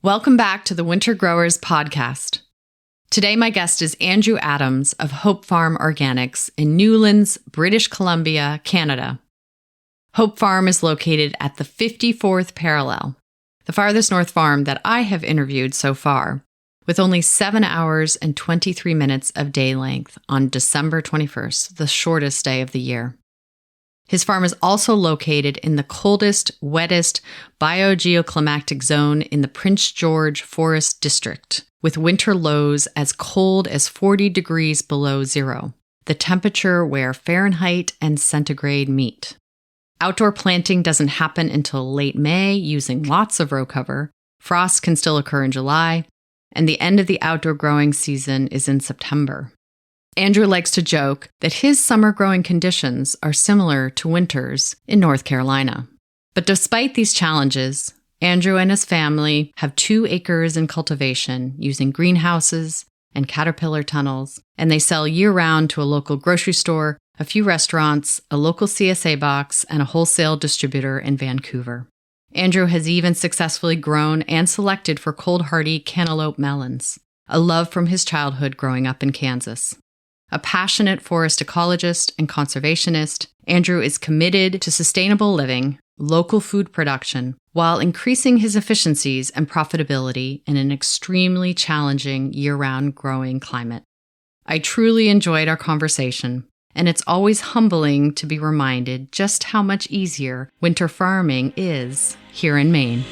Welcome back to the Winter Growers Podcast. Today, my guest is Andrew Adams of Hope Farm Organics in Newlands, British Columbia, Canada. Hope Farm is located at the 54th parallel, the farthest north farm that I have interviewed so far, with only 7 hours and 23 minutes of day length on December 21st, the shortest day of the year. His farm is also located in the coldest, wettest biogeoclimatic zone in the Prince George Forest District, with winter lows as cold as 40 degrees below zero, the temperature where Fahrenheit and centigrade meet. Outdoor planting doesn't happen until late May using lots of row cover. Frost can still occur in July, and the end of the outdoor growing season is in September. Andrew likes to joke that his summer growing conditions are similar to winters in North Carolina. But despite these challenges, Andrew and his family have 2 acres in cultivation using greenhouses and caterpillar tunnels, and they sell year-round to a local grocery store, a few restaurants, a local CSA box, and a wholesale distributor in Vancouver. Andrew has even successfully grown and selected for cold-hardy cantaloupe melons, a love from his childhood growing up in Kansas. A passionate forest ecologist and conservationist, Andrew is committed to sustainable living, local food production, while increasing his efficiencies and profitability in an extremely challenging year-round growing climate. I truly enjoyed our conversation, and it's always humbling to be reminded just how much easier winter farming is here in Maine.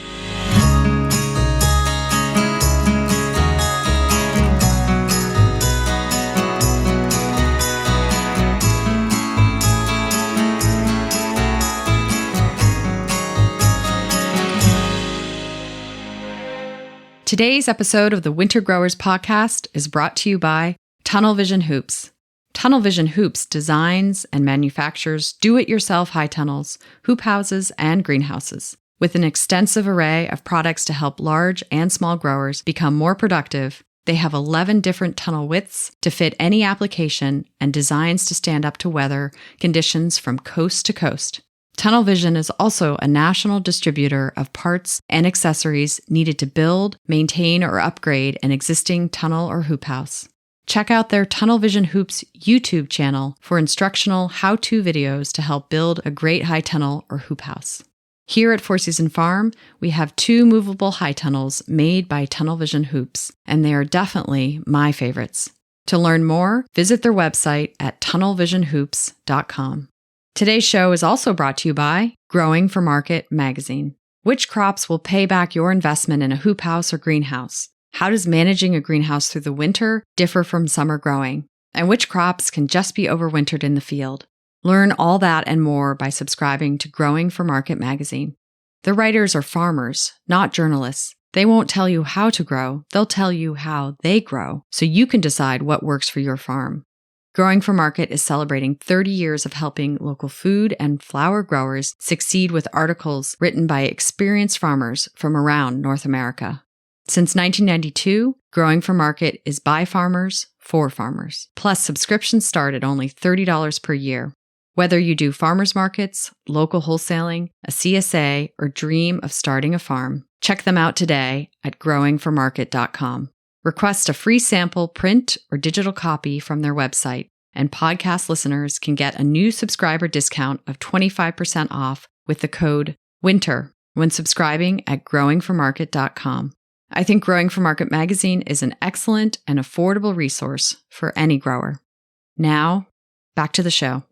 Today's episode of the Winter Growers Podcast is brought to you by Tunnel Vision Hoops. Tunnel Vision Hoops designs and manufactures do-it-yourself high tunnels, hoop houses, and greenhouses. With an extensive array of products to help large and small growers become more productive, they have 11 different tunnel widths to fit any application and designs to stand up to weather conditions from coast to coast. Tunnel Vision is also a national distributor of parts and accessories needed to build, maintain, or upgrade an existing tunnel or hoop house. Check out their Tunnel Vision Hoops YouTube channel for instructional how-to videos to help build a great high tunnel or hoop house. Here at Four Season Farm, we have 2 movable high tunnels made by Tunnel Vision Hoops, and they are definitely my favorites. To learn more, visit their website at tunnelvisionhoops.com. Today's show is also brought to you by Growing for Market magazine. Which crops will pay back your investment in a hoop house or greenhouse? How does managing a greenhouse through the winter differ from summer growing? And which crops can just be overwintered in the field? Learn all that and more by subscribing to Growing for Market magazine. The writers are farmers, not journalists. They won't tell you how to grow, they'll tell you how they grow, so you can decide what works for your farm. Growing for Market is celebrating 30 years of helping local food and flower growers succeed with articles written by experienced farmers from around North America. Since 1992, Growing for Market is by farmers, for farmers. Plus, subscriptions start at only $30 per year. Whether you do farmers markets, local wholesaling, a CSA, or dream of starting a farm, check them out today at growingformarket.com. Request a free sample print or digital copy from their website, and podcast listeners can get a new subscriber discount of 25% off with the code WINTER when subscribing at growingformarket.com. I think Growing for Market magazine is an excellent and affordable resource for any grower. Now, back to the show.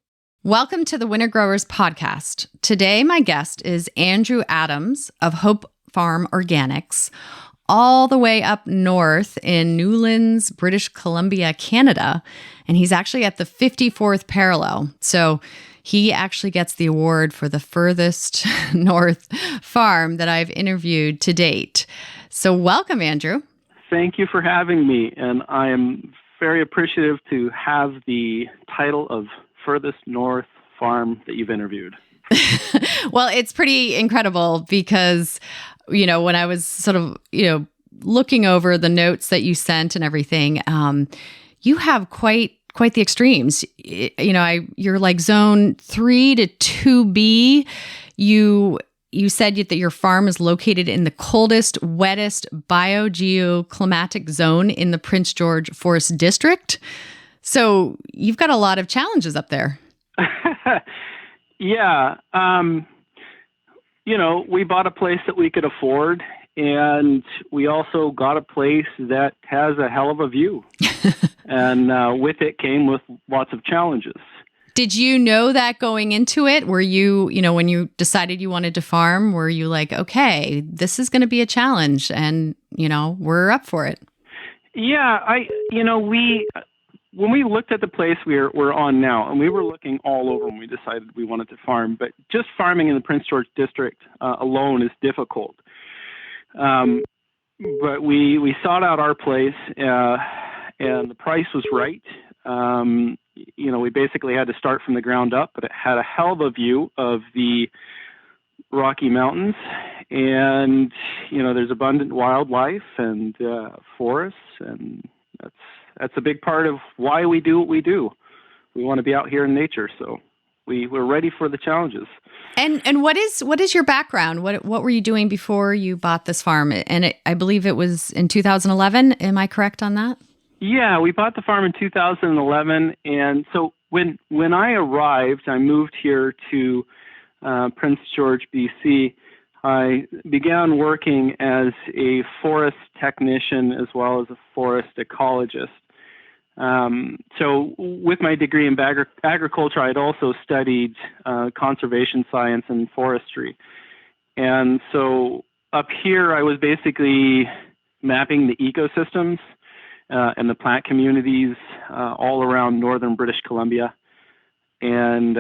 Welcome to the Winter Growers Podcast. Today, my guest is Andrew Adams of Hope Farm Organics, all the way up north in Newlands, British Columbia, Canada. And he's actually at the 54th parallel. So he actually gets the award for the furthest north farm that I've interviewed to date. So welcome, Andrew. Thank you for having me. And I am very appreciative to have the title of furthest north farm that you've interviewed. Well, it's pretty incredible because, when I was sort of, looking over the notes that you sent and everything, you have quite the extremes. You're like zone 3 to 2B. You you said that your farm is located in the coldest, wettest biogeoclimatic zone in the Prince George Forest District. So you've got a lot of challenges up there. Yeah. We bought a place that we could afford, and we also got a place that has a hell of a view. And with it came with lots of challenges. Did you know that going into it? Were you, when you decided you wanted to farm, were you like, okay, this is going to be a challenge and, we're up for it? Yeah, when we looked at the place we're on now, and we were looking all over when we decided we wanted to farm, but just farming in the Prince George District alone is difficult. But we sought out our place, and the price was right. We basically had to start from the ground up, but it had a hell of a view of the Rocky Mountains, and there's abundant wildlife and forests, and that's a big part of why we do what we do. We want to be out here in nature, so we're ready for the challenges. And what is your background? What were you doing before you bought this farm? And I believe it was in 2011. Am I correct on that? Yeah, we bought the farm in 2011, and so when I arrived, I moved here to Prince George, BC. I began working as a forest technician as well as a forest ecologist. So with my degree in agriculture, I'd also studied conservation science and forestry. And so up here, I was basically mapping the ecosystems and the plant communities all around northern British Columbia, and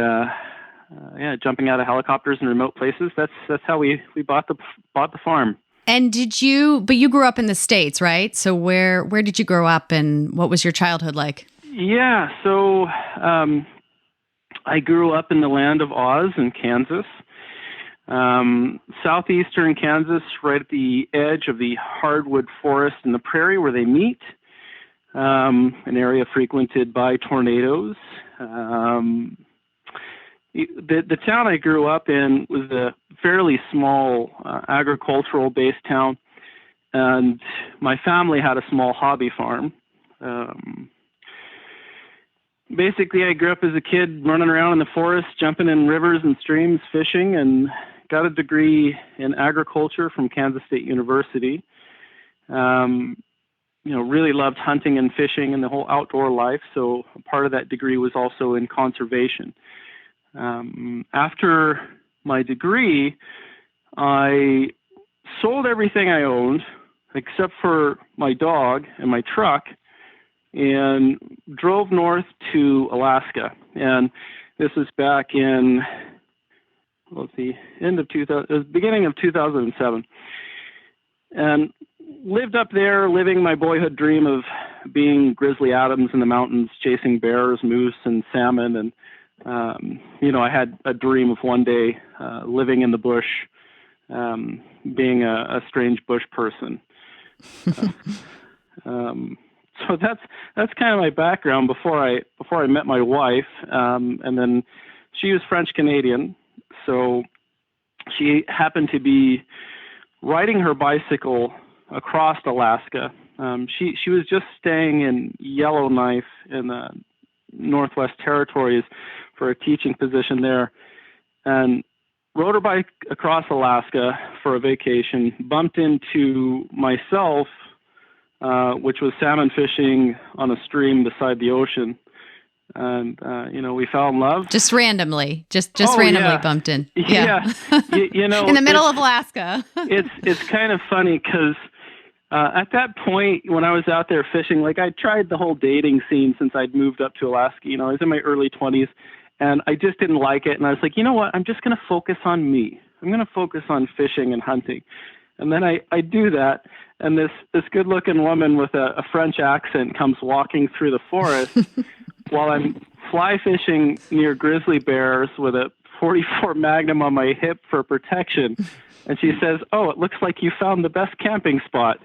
jumping out of helicopters in remote places. That's how we bought the farm. And but you grew up in the States, right? So where did you grow up, and what was your childhood like? Yeah, so I grew up in the land of Oz in Kansas. Southeastern Kansas, right at the edge of the hardwood forest and the prairie where they meet. An area frequented by tornadoes. The town I grew up in was a fairly small agricultural-based town, and my family had a small hobby farm. Basically, I grew up as a kid running around in the forest, jumping in rivers and streams, fishing, and got a degree in agriculture from Kansas State University. Really loved hunting and fishing and the whole outdoor life, so part of that degree was also in conservation. After my degree, I sold everything I owned except for my dog and my truck and drove north to Alaska. And this was back in the beginning of 2007. And lived up there, living my boyhood dream of being Grizzly Adams in the mountains, chasing bears, moose, and salmon. And, I had a dream of one day living in the bush, being a strange bush person. So that's kind of my background before I met my wife. And then she was French Canadian, so she happened to be riding her bicycle across Alaska. She was just staying in Yellowknife in the Northwest Territories for a teaching position there, and rode her bike across Alaska for a vacation, bumped into myself, which was salmon fishing on a stream beside the ocean. And, we fell in love. Just randomly, just randomly bumped in. Yeah. In the middle of Alaska. It's kind of funny because at that point, when I was out there fishing, I tried the whole dating scene since I'd moved up to Alaska. I was in my early 20s, and I just didn't like it. And I was like, you know what? I'm just going to focus on me. I'm going to focus on fishing and hunting. And then I do that, and this good-looking woman with a French accent comes walking through the forest while I'm fly fishing near grizzly bears with a .44 Magnum on my hip for protection. And she says, "Oh, it looks like you found the best camping spot."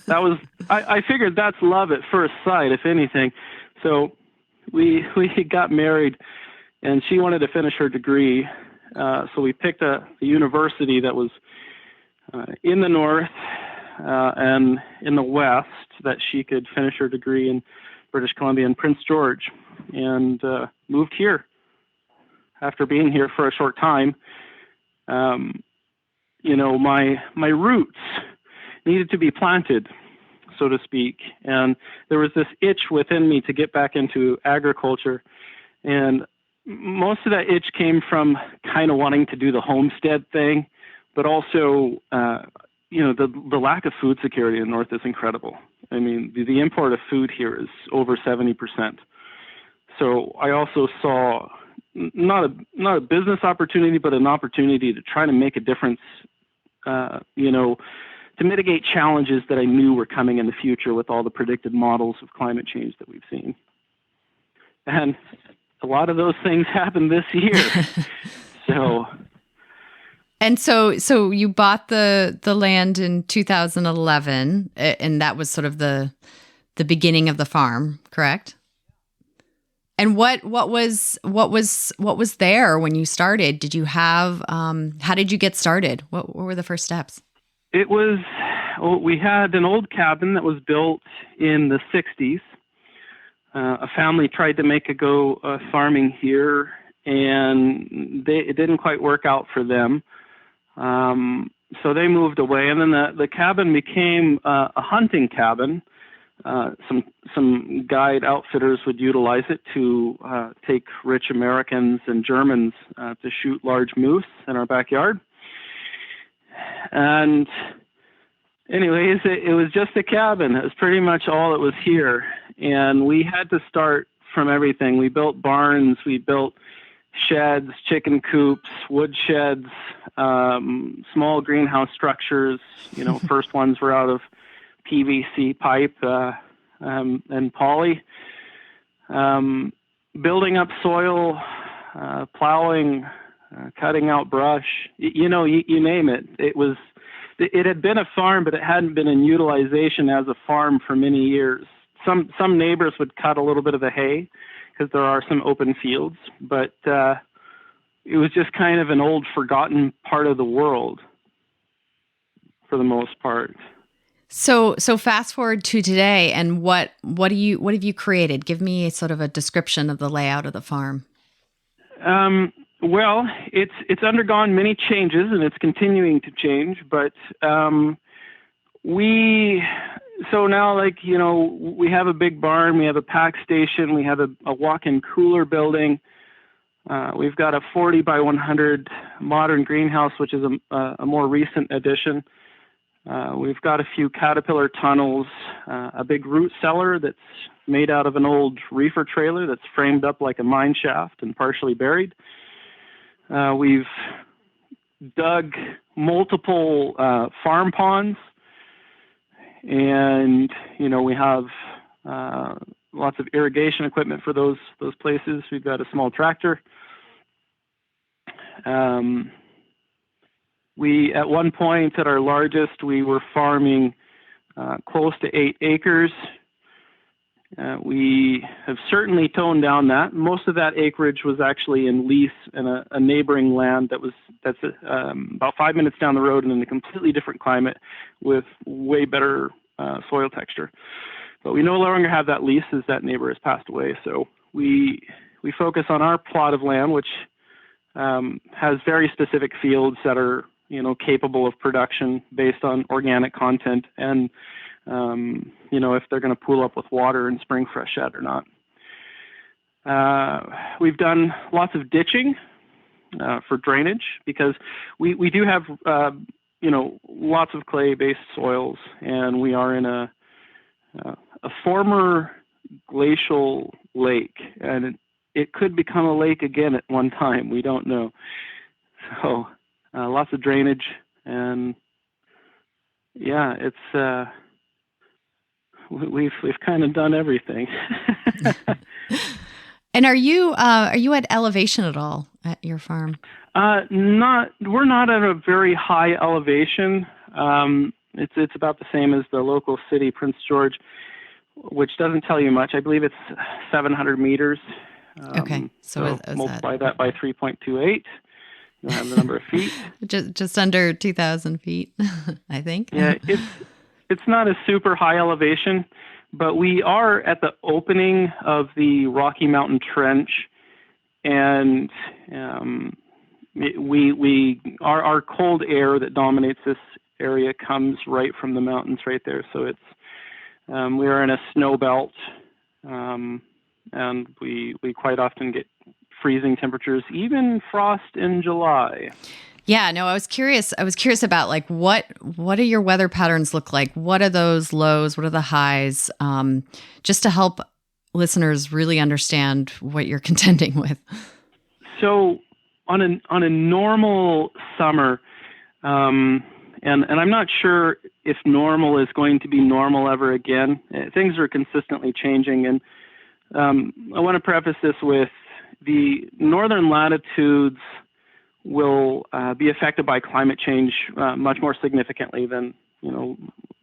I figured that's love at first sight, if anything. So we got married, and she wanted to finish her degree, So we picked a university that was in the north and in the west, that she could finish her degree in British Columbia and Prince George, and moved here after being here for a short time. My roots needed to be planted, so to speak, and there was this itch within me to get back into agriculture, and most of that itch came from kind of wanting to do the homestead thing, but also, the lack of food security in the north is incredible. I mean, the import of food here is over 70%. So I also saw not a business opportunity, but an opportunity to try to make a difference, to mitigate challenges that I knew were coming in the future with all the predicted models of climate change that we've seen. And a lot of those things happened this year. So you bought the land in 2011, and that was sort of the beginning of the farm, correct? And what was there when you started? Did you have how did you get started? What were the first steps? We had an old cabin that was built in the 60s. A family tried to make a go farming here, and it didn't quite work out for them. So they moved away, and then the cabin became a hunting cabin. Some guide outfitters would utilize it to take rich Americans and Germans to shoot large moose in our backyard. And anyways, it was just a cabin. It was pretty much all that was here. And we had to start from everything. We built barns, we built sheds, chicken coops, wood sheds, small greenhouse structures. First ones were out of PVC pipe and poly. Building up soil, plowing, cutting out brush. You name it. It had been a farm, but it hadn't been in utilization as a farm for many years. Some neighbors would cut a little bit of the hay, because there are some open fields, but it was just kind of an old forgotten part of the world for the most part. So fast forward to today, and what have you created? Give me sort of a description of the layout of the farm. Well, it's undergone many changes, and it's continuing to change, but so now, we have a big barn, we have a pack station, we have a walk-in cooler building. We've got a 40 by 100 modern greenhouse, which is a more recent addition. We've got a few caterpillar tunnels, a big root cellar that's made out of an old reefer trailer that's framed up like a mine shaft and partially buried. We've dug multiple farm ponds. And, we have lots of irrigation equipment for those places. We've got a small tractor. At one point, at our largest, we were farming close to 8 acres. We have certainly toned down that. Most of that acreage was actually in lease in a neighboring land that's about 5 minutes down the road and in a completely different climate with way better soil texture. But we no longer have that lease as that neighbor has passed away. So we focus on our plot of land, which has very specific fields that are capable of production based on organic content and if they're going to pool up with water and spring freshet or not. We've done lots of ditching for drainage because we do have, lots of clay-based soils, and we are in a former glacial lake, and it could become a lake again at one time. We don't know. So lots of drainage, and it's we've kind of done everything. And are you at elevation at all at your farm? We're not at a very high elevation. It's about the same as the local city, Prince George, which doesn't tell you much. I believe it's 700 meters. Okay, so multiply that by 3.28. You have the number of feet. Just under 2,000 feet, I think. Yeah, it's not a super high elevation, but we are at the opening of the Rocky Mountain Trench, and our cold air that dominates this area comes right from the mountains right there. So it's we are in a snow belt, and we quite often get freezing temperatures, even frost in July. Yeah, no, I was curious about like what do your weather patterns look like? What are those lows? What are the highs? Just to help listeners really understand what you're contending with. So on a normal summer, and I'm not sure if normal is going to be normal ever again. Things are consistently changing, and I want to preface this with the northern latitudes will be affected by climate change much more significantly than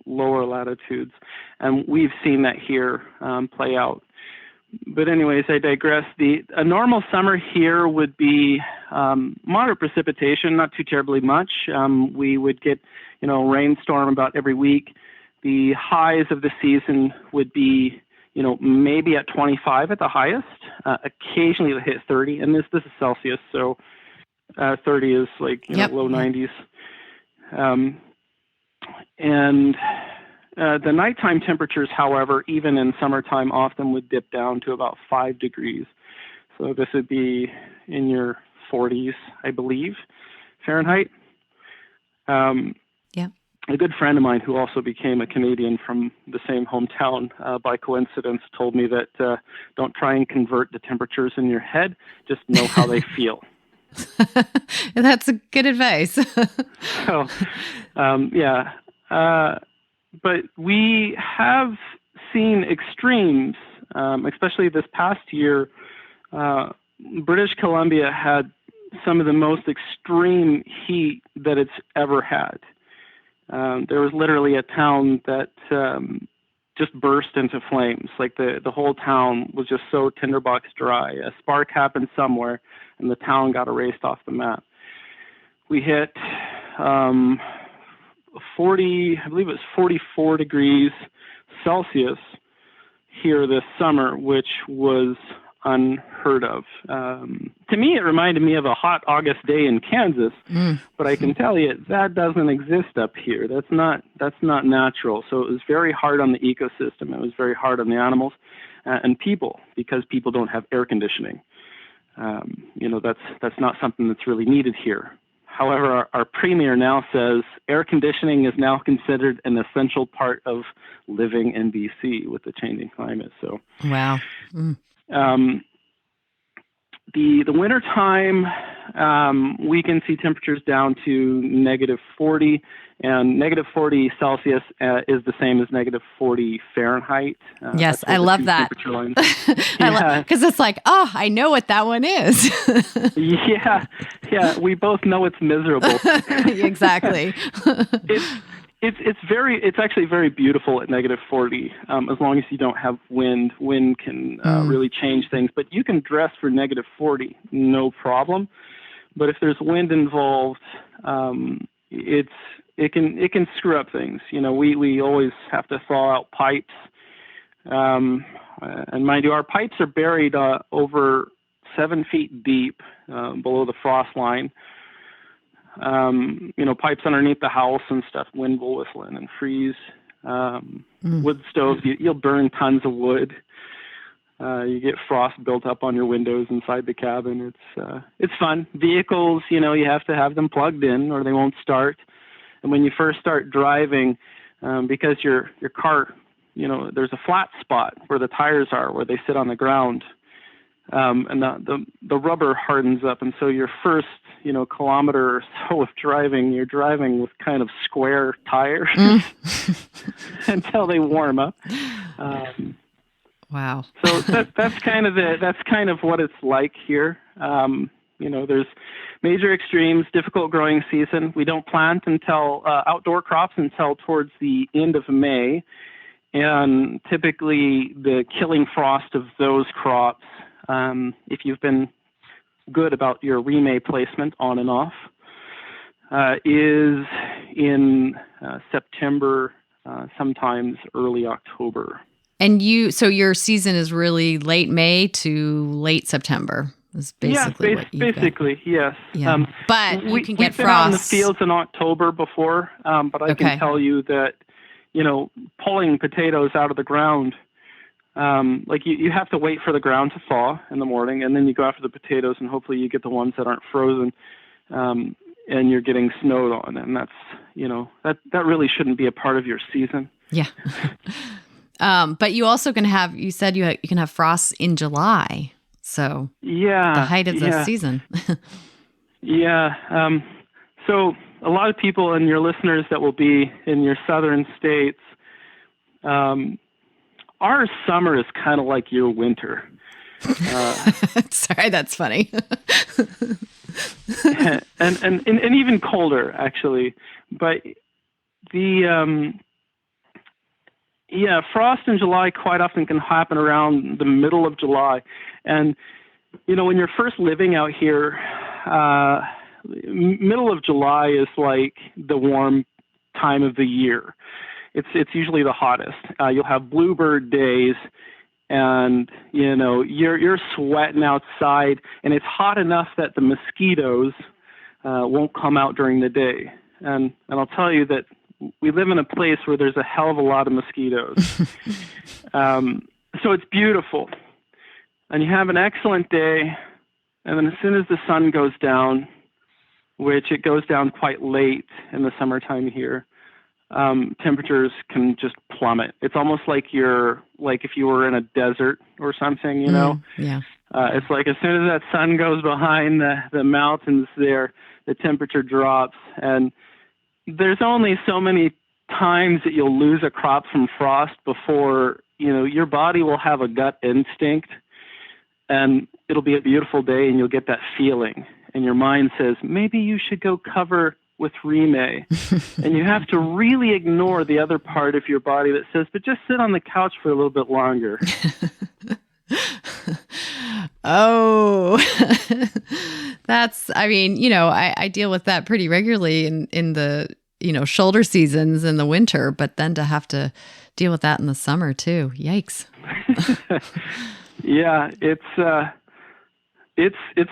lower latitudes, and we've seen that here play out. But anyways, I digress. A normal summer here would be moderate precipitation, not too terribly much. We would get rainstorm about every week. The highs of the season would be maybe at 25 at the highest. Occasionally it'll hit 30, and this is Celsius, so 30 is like low 90s. And the nighttime temperatures, however, even in summertime, often would dip down to about 5 degrees. So this would be in your 40s, I believe, Fahrenheit. A good friend of mine who also became a Canadian from the same hometown by coincidence told me that don't try and convert the temperatures in your head, just know how they feel. That's a good advice. So, but we have seen extremes, especially this past year. British Columbia had some of the most extreme heat that it's ever had. There was literally a town that just burst into flames. Like the whole town was just so tinderbox dry. A spark happened somewhere, and the town got erased off the map. We hit 40, I believe it was 44 degrees Celsius here this summer, which was unheard of. To me, it reminded me of a hot August day in Kansas, but I can tell you that doesn't exist up here. That's not natural. So it was very hard on the ecosystem. It was very hard on the animals and people, because people don't have air conditioning. That's not something that's really needed here. However, our premier now says air conditioning is now considered an essential part of living in BC with the changing climate. So, wow. The winter time, we can see temperatures down to negative 40, and negative 40 Celsius is the same as negative 40 Fahrenheit. Yes, I love that. Because it's like, I know what that one is. Yeah, we both know it's miserable. Exactly. It's actually very beautiful at negative 40, as long as you don't have wind. Wind can really change things, but you can dress for negative 40, no problem. But if there's wind involved, it can screw up things. We always have to thaw out pipes, and mind you, our pipes are buried over 7 feet deep below the frost line. Pipes underneath the house and stuff, wind will whistle in and freeze. Wood stoves, you'll burn tons of wood. You get frost built up on your windows inside the cabin. It's fun. Vehicles, you have to have them plugged in or they won't start. And when you first start driving, because your car, there's a flat spot where the tires are, where they sit on the ground. And the rubber hardens up, and so your first, kilometer or so of driving, you're driving with kind of square tires until they warm up. Wow. So that's kind of what it's like here. There's major extremes, difficult growing season. We don't plant until outdoor crops until towards the end of May, and typically the killing frost of those crops. If you've been good about your remay placement on and off is in September, sometimes early October. And so your season is really late May to late September. Is basically what you've basically, got. yes. Yeah. But you can get we've been out in the frost. fields in October before, but I can tell you that, pulling potatoes out of the ground, you have to wait for the ground to thaw in the morning, and then you go after the potatoes, and hopefully you get the ones that aren't frozen, and you're getting snowed on, and that's, that really shouldn't be a part of your season. Yeah. But you also can have, you said you can have frosts in July. So the height of the season. So a lot of people and your listeners that will be in your southern states, our summer is kind of like your winter. Sorry, that's funny. and even colder, actually. But frost in July quite often can happen around the middle of July. And, when you're first living out here, middle of July is like the warm time of the year. It's usually the hottest. You'll have bluebird days, and, you're sweating outside, and it's hot enough that the mosquitoes won't come out during the day. And I'll tell you that we live in a place where there's a hell of a lot of mosquitoes. So it's beautiful. And you have an excellent day. And then as soon as the sun goes down, which it goes down quite late in the summertime here, temperatures can just plummet. It's almost like if you were in a desert or something, Yeah. It's like as soon as that sun goes behind the mountains there, the temperature drops. And there's only so many times that you'll lose a crop from frost before, your body will have a gut instinct, and it'll be a beautiful day and you'll get that feeling. And your mind says, maybe you should go cover with remay. And you have to really ignore the other part of your body that says, but just sit on the couch for a little bit longer. Oh, I deal with that pretty regularly in the, shoulder seasons in the winter, but then to have to deal with that in the summer too. Yikes. Yeah, it's a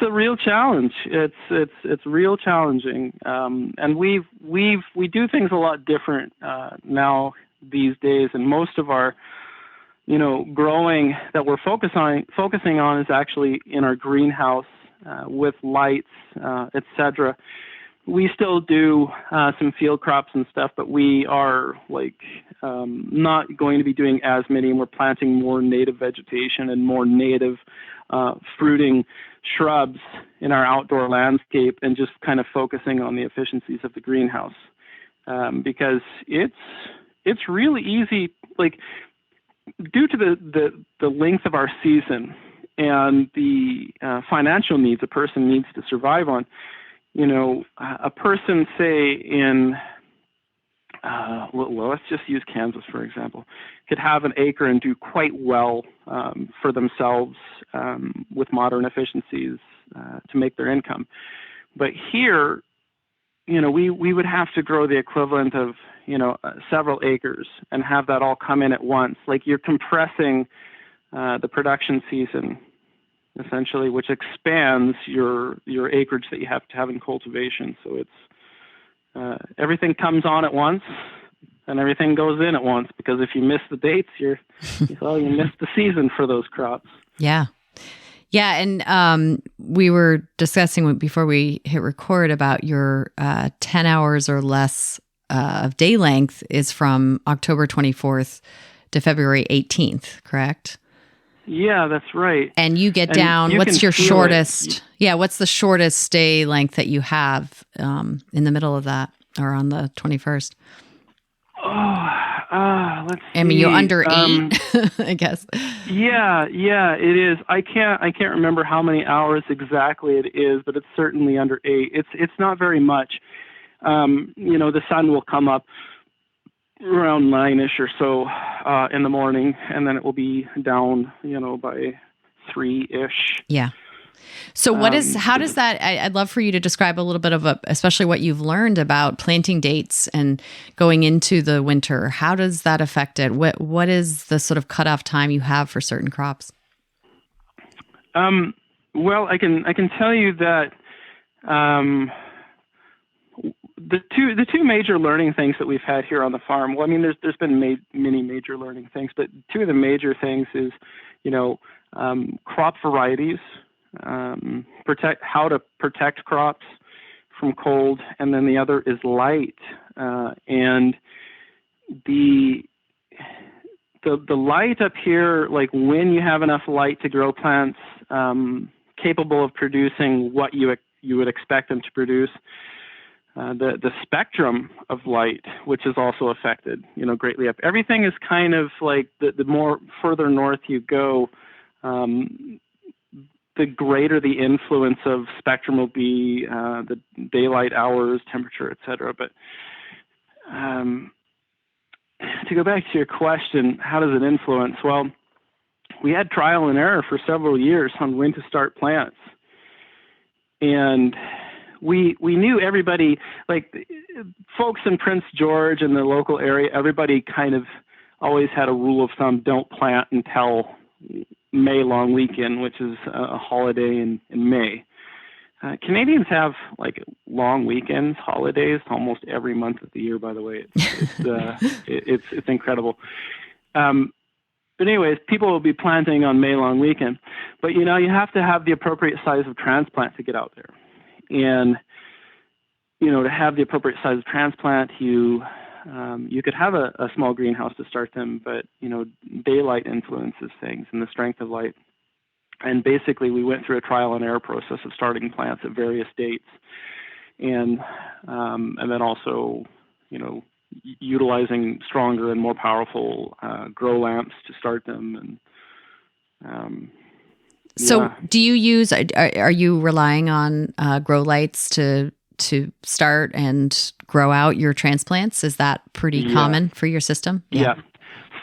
real challenge. It's real challenging. And we do things a lot different now these days, and most of our growing that we're focusing on is actually in our greenhouse with lights, etc. We still do some field crops and stuff, but we are not going to be doing as many, and we're planting more native vegetation and more native fruiting shrubs in our outdoor landscape, and just kind of focusing on the efficiencies of the greenhouse, because it's really easy, due to the length of our season and the financial needs a person needs to survive on. A person, say in, let's just use Kansas, for example, could have an acre and do quite well for themselves with modern efficiencies to make their income. But here, we would have to grow the equivalent of, several acres and have that all come in at once. Like, you're compressing the production season, essentially, which expands your acreage that you have to have in cultivation. So it's everything comes on at once and everything goes in at once, because if you miss the dates, you missed the season for those crops. Yeah. Yeah, and we were discussing before we hit record about your 10 hours or less of day length is from October 24th to February 18th, correct? Yeah, that's right. And you get down, what's your shortest? Yeah, what's the shortest day length that you have in the middle of that, or on the 21st? Let's see. I mean, you're under 8, I guess. Yeah, it is. I can't remember how many hours exactly it is, but it's certainly under 8. It's not very much. The sun will come up around 9-ish or so in the morning, and then it will be down, by 3-ish. Yeah. So how does that, I'd love for you to describe a little bit of especially what you've learned about planting dates and going into the winter. How does that affect it? What is the sort of cutoff time you have for certain crops? Well, I can tell you that the two major learning things that we've had here on the farm. Well, I mean, there's been many major learning things, but two of the major things is, crop varieties, how to protect crops from cold, and then the other is light. And the light up here, like when you have enough light to grow plants capable of producing what you would expect them to produce, the spectrum of light, which is also affected, greatly up. Everything is kind of like the more further north you go, the greater the influence of spectrum will be, the daylight hours, temperature, etc. But to go back to your question, how does it influence? Well, we had trial and error for several years on when to start plants. And we knew everybody, like folks in Prince George and the local area, everybody kind of always had a rule of thumb: don't plant until May long weekend, which is a holiday in May. Canadians have like long weekends, holidays, almost every month of the year. By the way, it's incredible. But anyways, people will be planting on May long weekend, but you have to have the appropriate size of transplant to get out there, and to have the appropriate size of transplant, you could have a small greenhouse to start them, but daylight influences things and the strength of light. And basically, we went through a trial and error process of starting plants at various dates, and then also, utilizing stronger and more powerful grow lamps to start them. And so, do you use? Are you relying on grow lights to start and grow out your transplants? Is that pretty common for your system? Yeah.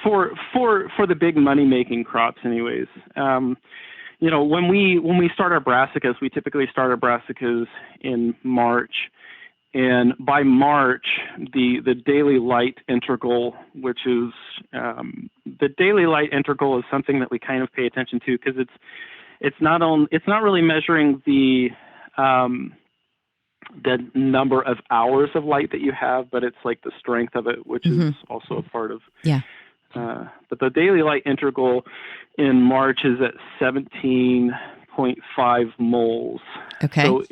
For the big money making crops, anyways. When we start our brassicas, we typically start our brassicas in March, and by March, the daily light integral, which is the daily light integral, is something that we kind of pay attention to, because it's not really measuring the number of hours of light that you have, but it's like the strength of it, which is also a part of. Yeah. But the daily light integral in March is at 17.5 moles. Okay. So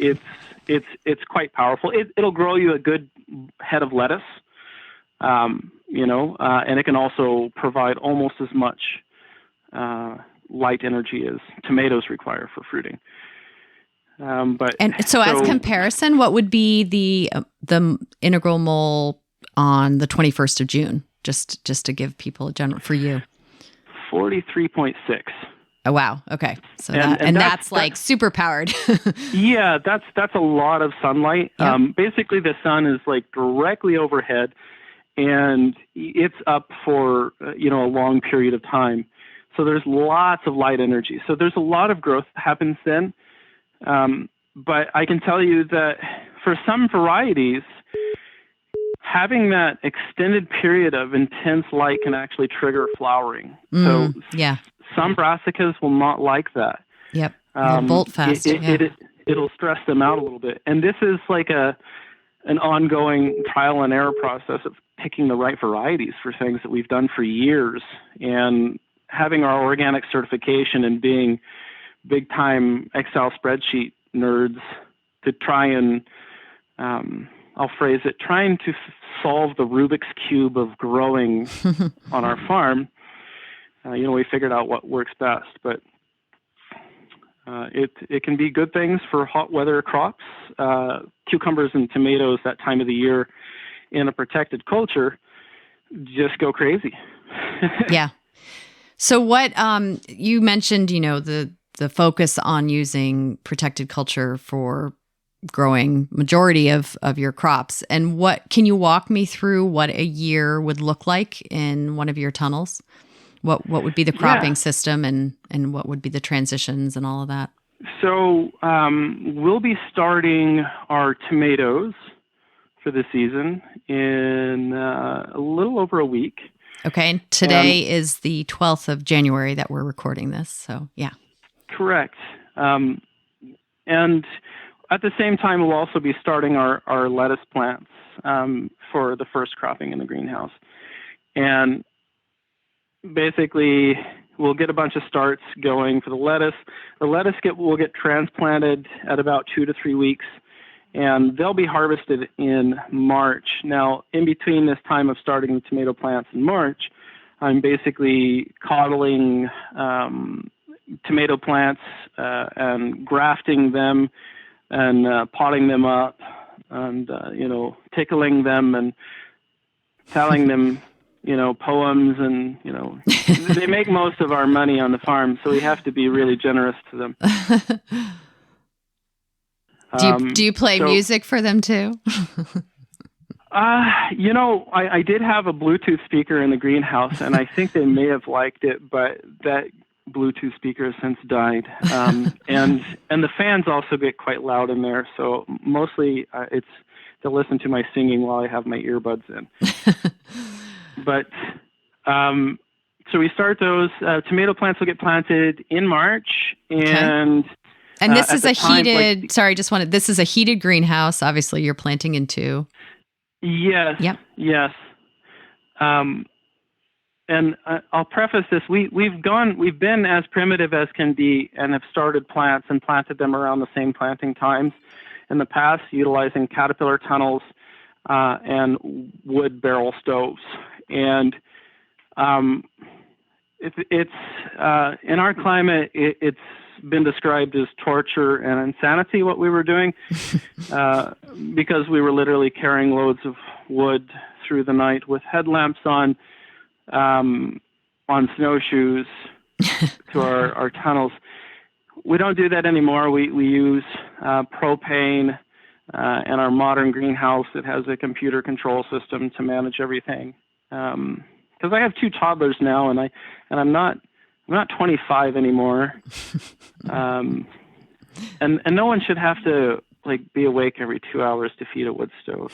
it's quite powerful. It'll grow you a good head of lettuce, and it can also provide almost as much light energy as tomatoes require for fruiting. So as comparison, what would be the integral mole on the 21st of June? Just to give people a general, for you. 43.6. Oh, wow. Okay. So that's like super powered. Yeah, that's a lot of sunlight. Yep. Basically, the sun is like directly overhead, and it's up for a long period of time. So there's lots of light energy. So there's a lot of growth that happens then. But I can tell you that for some varieties, having that extended period of intense light can actually trigger flowering. So some brassicas will not like that. Yep. Bolt fast. It'll stress them out a little bit. And this is like an ongoing trial and error process of picking the right varieties for things that we've done for years, and having our organic certification and being big time Excel spreadsheet nerds to try and I'll phrase it, trying to solve the Rubik's Cube of growing on our farm. We figured out what works best, but it can be good things for hot weather crops. Cucumbers and tomatoes that time of the year in a protected culture just go crazy. Yeah. So what you mentioned, the focus on using protected culture for growing majority of your crops. And can you walk me through what a year would look like in one of your tunnels? What would be the cropping system, and what would be the transitions and all of that? So we'll be starting our tomatoes for the season in a little over a week. Okay, and today is the 12th of January that we're recording this, so yeah. Correct. And at the same time, we'll also be starting our lettuce plants for the first cropping in the greenhouse. And basically, we'll get a bunch of starts going for the lettuce. The lettuce will get transplanted at about 2 to 3 weeks, and they'll be harvested in March. Now, in between this time of starting the tomato plants in March, I'm basically coddling tomato plants and grafting them and potting them up and, tickling them and telling them, poems and, they make most of our money on the farm, so we have to be really generous to them. Do you play music for them too? I did have a Bluetooth speaker in the greenhouse, and I think they may have liked it, but that Bluetooth speaker has since died. And the fans also get quite loud in there, so mostly it's to listen to my singing while I have my earbuds in. But so we start those. Tomato plants will get planted in March, and this is a heated. This is a heated greenhouse. Obviously, you're planting in two. Yes. Yep. Yes. And I'll preface this: we've been as primitive as can be, and have started plants and planted them around the same planting times in the past, utilizing caterpillar tunnels and wood barrel stoves. And it's in our climate, it's been described as torture and insanity what we were doing, because we were literally carrying loads of wood through the night with headlamps on snowshoes to our tunnels. We don't do that anymore. We use propane and our modern greenhouse. It has a computer control system to manage everything. Because I have 2 toddlers now, and I'm not 25 anymore. And no one should have to be awake every 2 hours to feed a wood stove.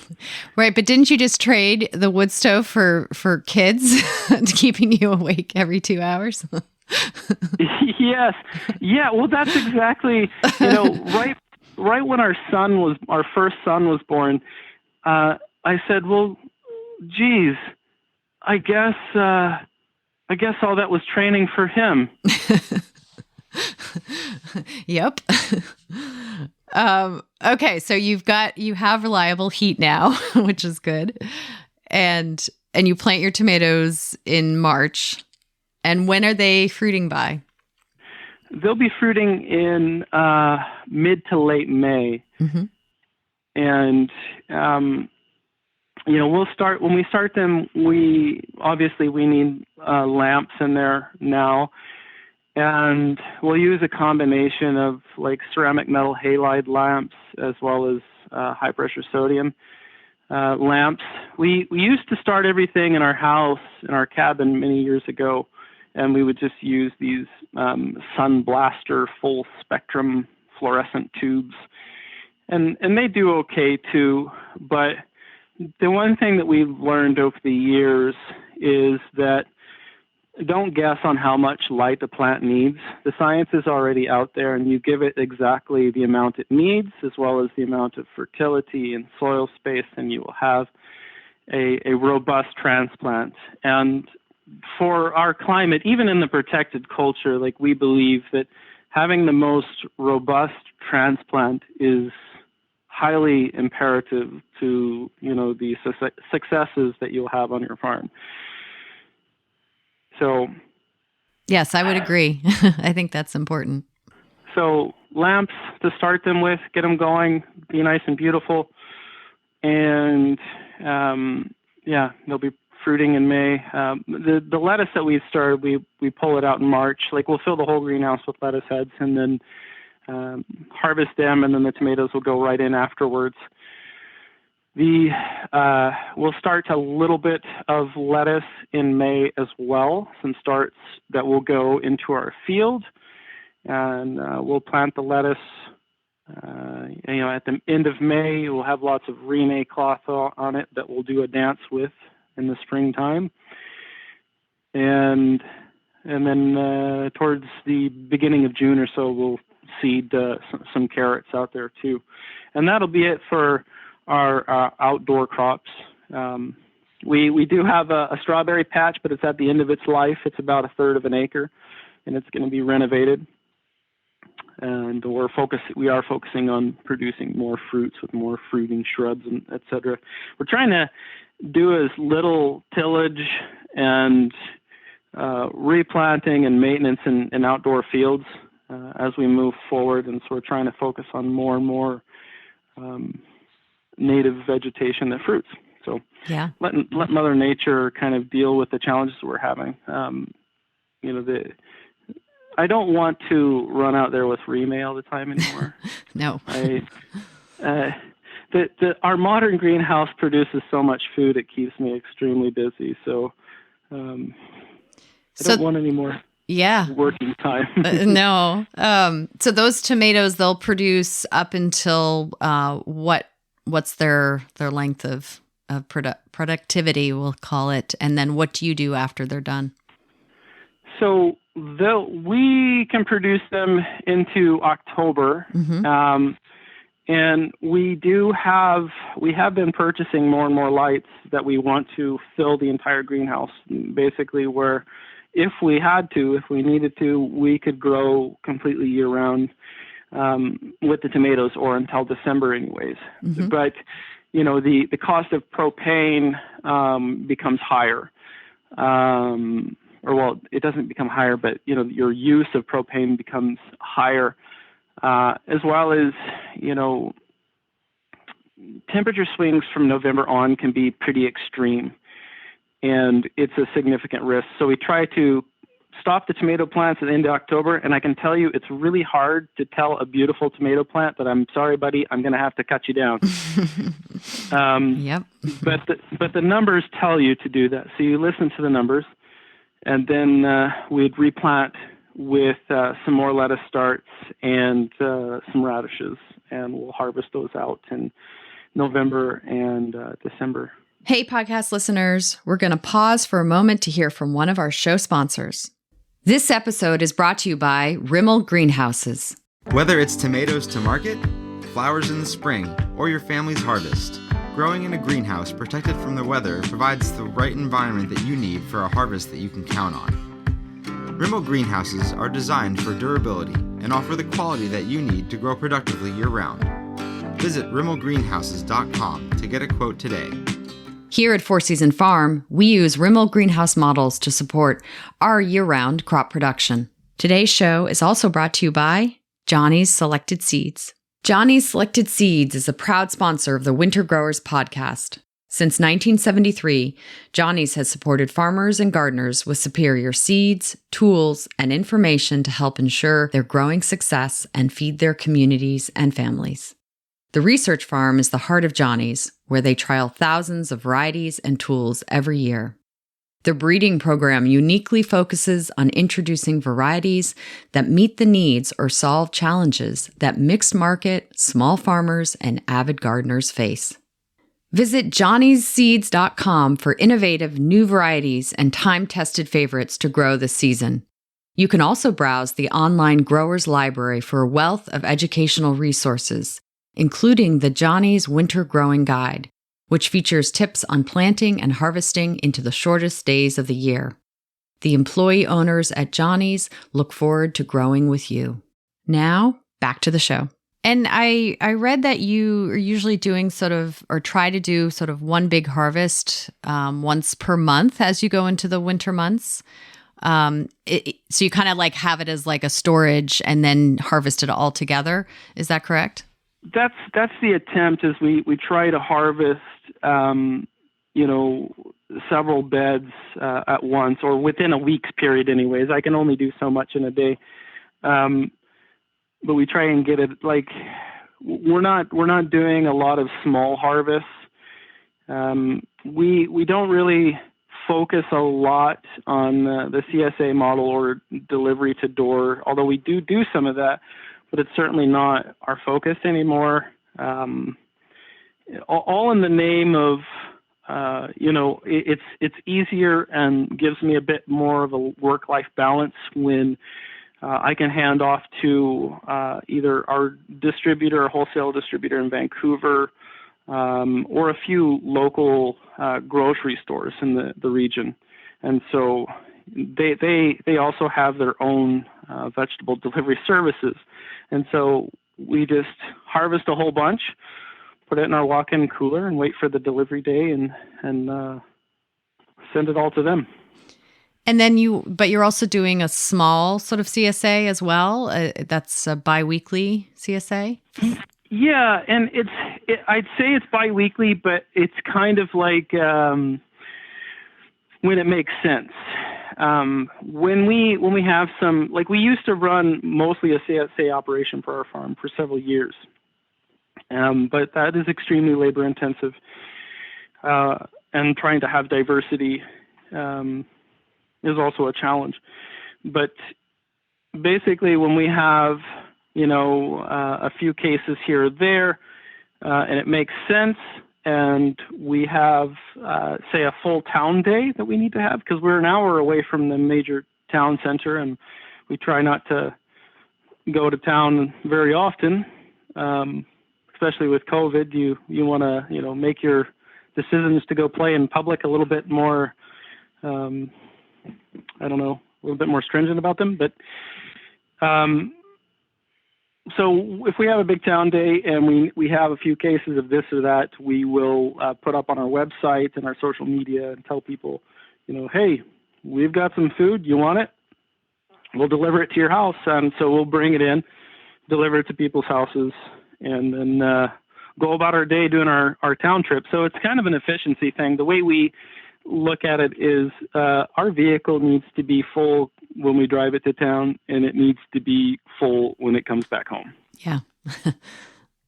Right, but didn't you just trade the wood stove for kids keeping you awake every 2 hours? Yes. Yeah, well, that's exactly, right when our first son was born, I said, well, geez, I guess all that was training for him. Yep. Okay, so you have reliable heat now, which is good, and you plant your tomatoes in March. And when are they fruiting by? They'll be fruiting in mid to late May, and when we start them, we need lamps in there now. And we'll use a combination of ceramic metal halide lamps as well as high pressure sodium lamps. We used to start everything in our house, in our cabin many years ago, and we would just use these Sun Blaster full spectrum fluorescent tubes. And they do okay too, but the one thing that we've learned over the years is that don't guess on how much light the plant needs. The science is already out there, and you give it exactly the amount it needs, as well as the amount of fertility and soil space, and you will have a robust transplant. And for our climate, even in the protected culture, we believe that having the most robust transplant is highly imperative to, the successes that you'll have on your farm. So, yes, I would agree. I think that's important. So lamps to start them with, get them going, be nice and beautiful. And, they'll be fruiting in May. The lettuce that we've started, we pull it out in March. We'll fill the whole greenhouse with lettuce heads and then harvest them, and then the tomatoes will go right in afterwards. We'll start a little bit of lettuce in May as well, some starts that will go into our field. and we'll plant the lettuce. At the end of May, we'll have lots of Rene cloth on it that we'll do a dance with in the springtime. And then towards the beginning of June or so, we'll seed some carrots out there too. And that'll be it for our outdoor crops. We do have a strawberry patch, but it's at the end of its life. It's about 1/3 of an acre, and it's going to be renovated. And we are focusing on producing more fruits with more fruiting shrubs and et cetera. We're trying to do as little tillage and replanting and maintenance in outdoor fields as we move forward. And so we're trying to focus on more and more native vegetation and fruits. So let Mother Nature kind of deal with the challenges we're having. I don't want to run out there with Reme all the time anymore. No. Our modern greenhouse produces so much food, it keeps me extremely busy. So I don't want any more working time. No. So those tomatoes, they'll produce up until what's their length of productivity, we'll call it. And then what do you do after they're done? So we can produce them into October. Mm-hmm. And we have been purchasing more and more lights that we want to fill the entire greenhouse, basically where if we needed to, we could grow completely year round with the tomatoes, or until December anyways. Mm-hmm. But, the cost of propane becomes higher. It doesn't become higher, but, your use of propane becomes higher, as well as, temperature swings from November on can be pretty extreme, and it's a significant risk. So we try to stop the tomato plants at the end of October, and I can tell you it's really hard to tell a beautiful tomato plant that, I'm sorry, buddy, I'm going to have to cut you down. Yep. But the numbers tell you to do that. So you listen to the numbers, and then we'd replant with some more lettuce starts and some radishes, and we'll harvest those out in November and December. Hey, podcast listeners, we're going to pause for a moment to hear from one of our show sponsors. This episode is brought to you by Rimmel Greenhouses. Whether it's tomatoes to market, flowers in the spring, or your family's harvest, growing in a greenhouse protected from the weather provides the right environment that you need for a harvest that you can count on. Rimmel Greenhouses are designed for durability and offer the quality that you need to grow productively year-round. Visit rimmelgreenhouses.com to get a quote today. Here at Four Season Farm, we use Rimmel greenhouse models to support our year-round crop production. Today's show is also brought to you by Johnny's Selected Seeds. Johnny's Selected Seeds is a proud sponsor of the Winter Growers podcast. Since 1973, Johnny's has supported farmers and gardeners with superior seeds, tools, and information to help ensure their growing success and feed their communities and families. The research farm is the heart of Johnny's, where they trial thousands of varieties and tools every year. The breeding program uniquely focuses on introducing varieties that meet the needs or solve challenges that mixed market, small farmers, and avid gardeners face. Visit johnnyseeds.com for innovative new varieties and time-tested favorites to grow this season. You can also browse the online Growers Library for a wealth of educational resources, including the Johnny's Winter Growing Guide, which features tips on planting and harvesting into the shortest days of the year. The employee owners at Johnny's look forward to growing with you. Now, back to the show. And I read that you are usually doing try to do one big harvest once per month as you go into the winter months. So you kind of have it as a storage and then harvest it all together. Is that correct? That's the attempt. Is we try to harvest several beds at once, or within a week's period anyways. I can only do so much in a day, but we try and get it we're not doing a lot of small harvests. We don't really focus a lot on the CSA model or delivery to door, although we do some of that, but it's certainly not our focus anymore. All in the name of, it's easier and gives me a bit more of a work-life balance when I can hand off to either our distributor or wholesale distributor in Vancouver, or a few local grocery stores in the region. And so they also have their own vegetable delivery services. And so we just harvest a whole bunch, put it in our walk-in cooler, and wait for the delivery day and send it all to them. And then you're also doing a small sort of CSA as well. That's a biweekly CSA. Yeah, and I'd say it's biweekly, but it's kind of like when it makes sense. When we have some, like we used to run mostly a CSA operation for our farm for several years, but that is extremely labor intensive, and trying to have diversity is also a challenge. But basically, when we have a few cases here or there, and it makes sense, and we have, say, a full town day that we need to have, because we're an hour away from the major town center, and we try not to go to town very often, especially with COVID. You want to, make your decisions to go play in public a little bit more, a little bit more stringent about them. But so if we have a big town day and we have a few cases of this or that, we will put up on our website and our social media and tell people, hey, we've got some food. You want it? We'll deliver it to your house. And so we'll bring it in, deliver it to people's houses, and then go about our day doing our town trip. So it's kind of an efficiency thing. The way we look at it is our vehicle needs to be full when we drive it to town, and it needs to be full when it comes back home. Yeah.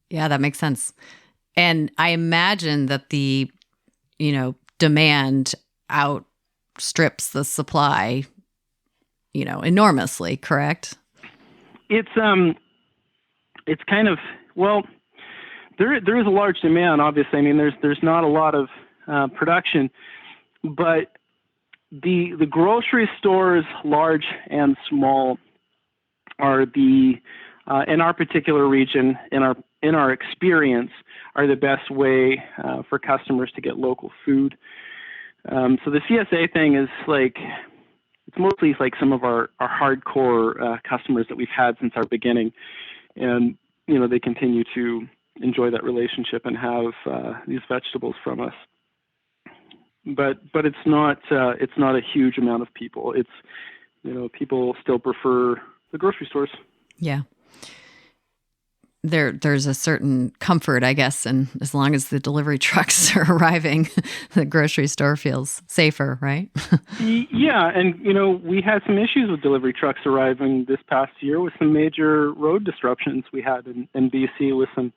Yeah, that makes sense. And I imagine that the, demand outstrips the supply, enormously, correct? It's kind of, well, there is a large demand, obviously. I mean, there's not a lot of production, but the grocery stores, large and small, are the in our particular region, in our experience, are the best way for customers to get local food. So the CSA thing is it's mostly like some of our hardcore customers that we've had since our beginning, and they continue to enjoy that relationship and have these vegetables from us. But it's not a huge amount of people. It's people still prefer the grocery stores. Yeah. There's a certain comfort, I guess, and as long as the delivery trucks are arriving, the grocery store feels safer, right? Yeah, and we had some issues with delivery trucks arriving this past year with some major road disruptions we had in BC with some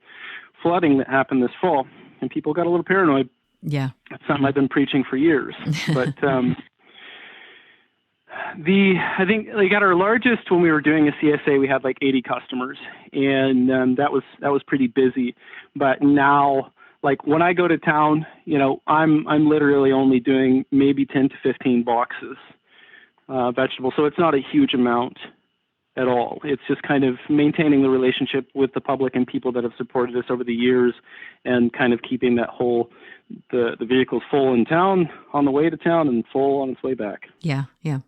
flooding that happened this fall, and people got a little paranoid. Yeah. That's something I've been preaching for years. But I think at our largest, when we were doing a CSA, we had 80 customers, and that was pretty busy. But now, when I go to town, I'm literally only doing maybe 10 to 15 boxes vegetables. So it's not a huge amount at all. It's just kind of maintaining the relationship with the public and people that have supported us over the years, and kind of keeping that whole the vehicle's full in town on the way to town and full on its way back. Yeah, yeah.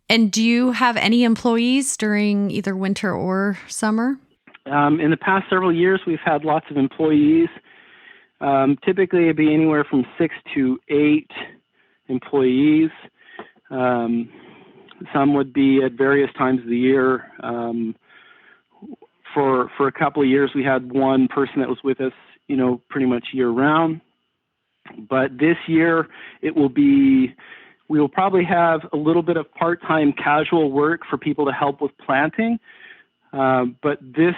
And do you have any employees during either winter or summer? In the past several years, we've had lots of employees. Typically, it'd be anywhere from 6 to 8 employees. Some would be at various times of the year. For a couple of years, we had one person that was with us, pretty much year round. But this year, we will probably have a little bit of part-time casual work for people to help with planting. But this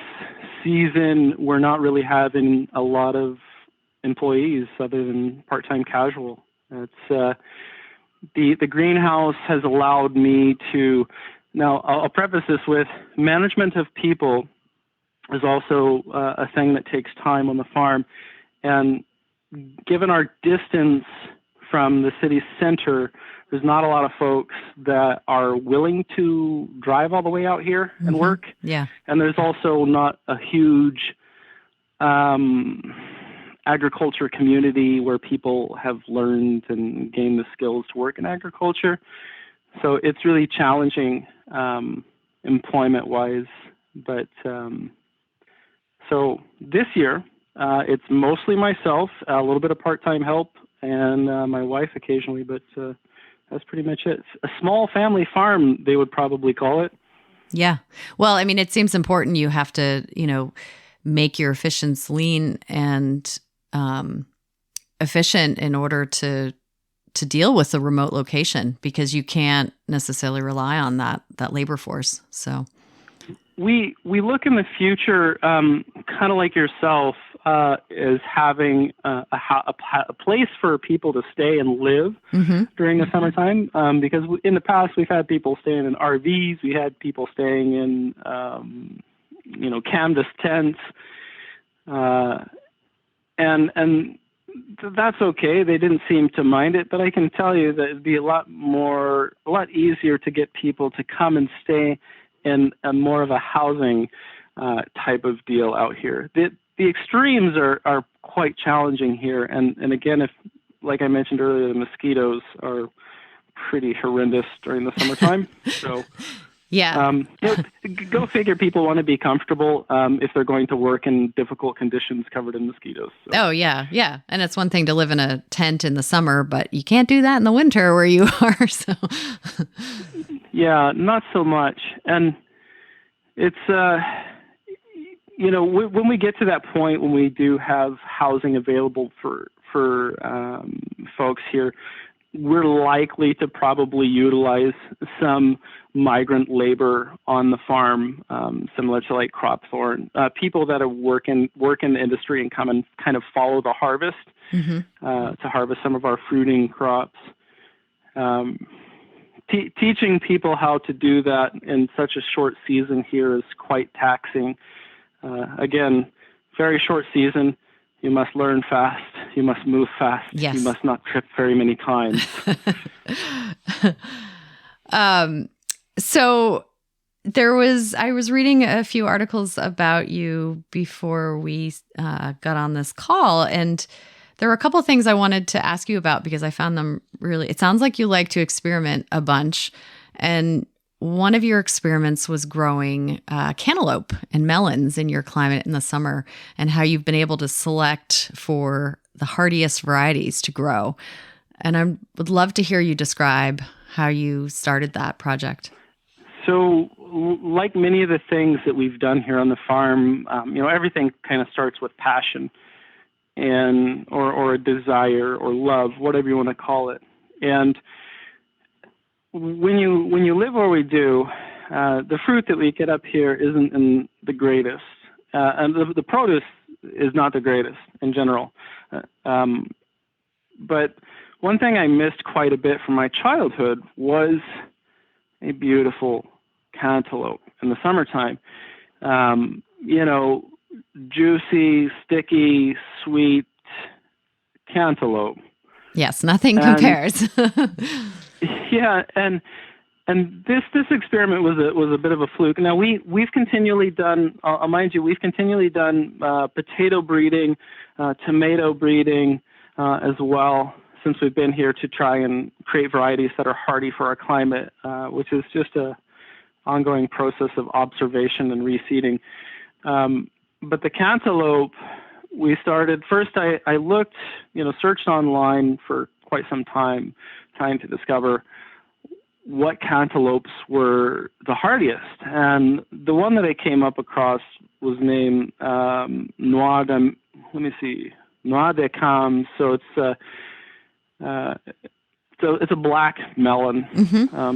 season, we're not really having a lot of employees other than part-time casual. It's the greenhouse has allowed me to, now I'll preface this with, management of people is also a thing that takes time on the farm. And given our distance from the city center, there's not a lot of folks that are willing to drive all the way out here and work. Yeah. And there's also not a huge agriculture community where people have learned and gained the skills to work in agriculture. So it's really challenging employment-wise. But so this year, it's mostly myself, a little bit of part-time help, and my wife occasionally, but that's pretty much it. It's a small family farm, they would probably call it. Yeah. Well, I mean, it seems important. You have to, make your efficiency lean and efficient in order to deal with the remote location, because you can't necessarily rely on that labor force. So we look in the future, kind of like yourself, as having a place for people to stay and live during the summertime. Because in the past we've had people staying in RVs, we had people staying in canvas tents, and that's okay. They didn't seem to mind it, but I can tell you that it'd be a lot easier to get people to come and stay in a more of a housing type of deal out here. The extremes are quite challenging here, and again, if, like I mentioned earlier, the mosquitoes are pretty horrendous during the summertime. So, yeah, go figure. People want to be comfortable if they're going to work in difficult conditions covered in mosquitoes. So. Oh yeah, and it's one thing to live in a tent in the summer, but you can't do that in the winter where you are. So, yeah, not so much, and it's when we get to that point when we do have housing available for folks here, we're likely to probably utilize some migrant labor on the farm, similar to like crop thorn, people that are work in the industry and come and kind of follow the harvest to harvest some of our fruiting crops. Teaching people how to do that in such a short season here is quite taxing. Again, very short season. You must learn fast. You must move fast. Yes. You must not trip very many times. So I was reading a few articles about you before we got on this call, and there were a couple of things I wanted to ask you about because I found them really, it sounds like you like to experiment a bunch. And one of your experiments was growing cantaloupe and melons in your climate in the summer, and how you've been able to select for the hardiest varieties to grow. And I would love to hear you describe how you started that project. So, like many of the things that we've done here on the farm, everything kind of starts with passion and or a desire or love, whatever you want to call it. And when you live where we do, the fruit that we get up here isn't the greatest, and the produce is not the greatest in general. But one thing I missed quite a bit from my childhood was a beautiful cantaloupe in the summertime. Juicy, sticky, sweet cantaloupe. Yes, nothing compares. Yeah, and this experiment was a bit of a fluke. Now we've continually done, I'll mind you, we've continually done potato breeding, tomato breeding as well since we've been here to try and create varieties that are hardy for our climate, which is just a ongoing process of observation and reseeding. But the cantaloupe, we started first. I looked, searched online for quite some time, trying to discover what cantaloupes were the hardiest. And the one that I came up across was named Noix de Cam. So it's a black melon.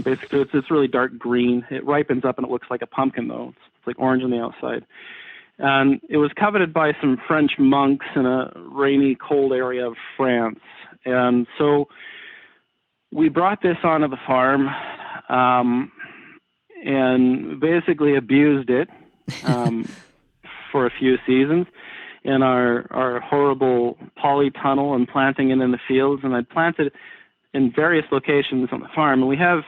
Basically, it's really dark green. It ripens up and it looks like a pumpkin, though. It's like orange on the outside. And it was coveted by some French monks in a rainy, cold area of France. And so we brought this onto the farm and basically abused it for a few seasons in our horrible polytunnel and planting it in the fields. And I'd planted it in various locations on the farm. And we have,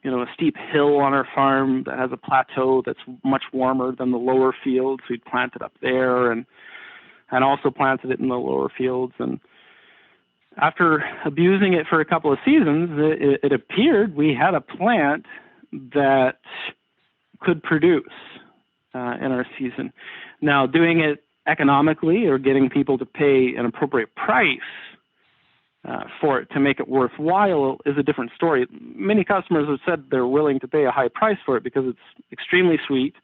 a steep hill on our farm that has a plateau that's much warmer than the lower fields. We'd planted up there and also planted it in the lower fields. And after abusing it for a couple of seasons, it appeared we had a plant that could produce in our season. Now, doing it economically or getting people to pay an appropriate price for it to make it worthwhile is a different story. Many customers have said they're willing to pay a high price for it because it's extremely sweet,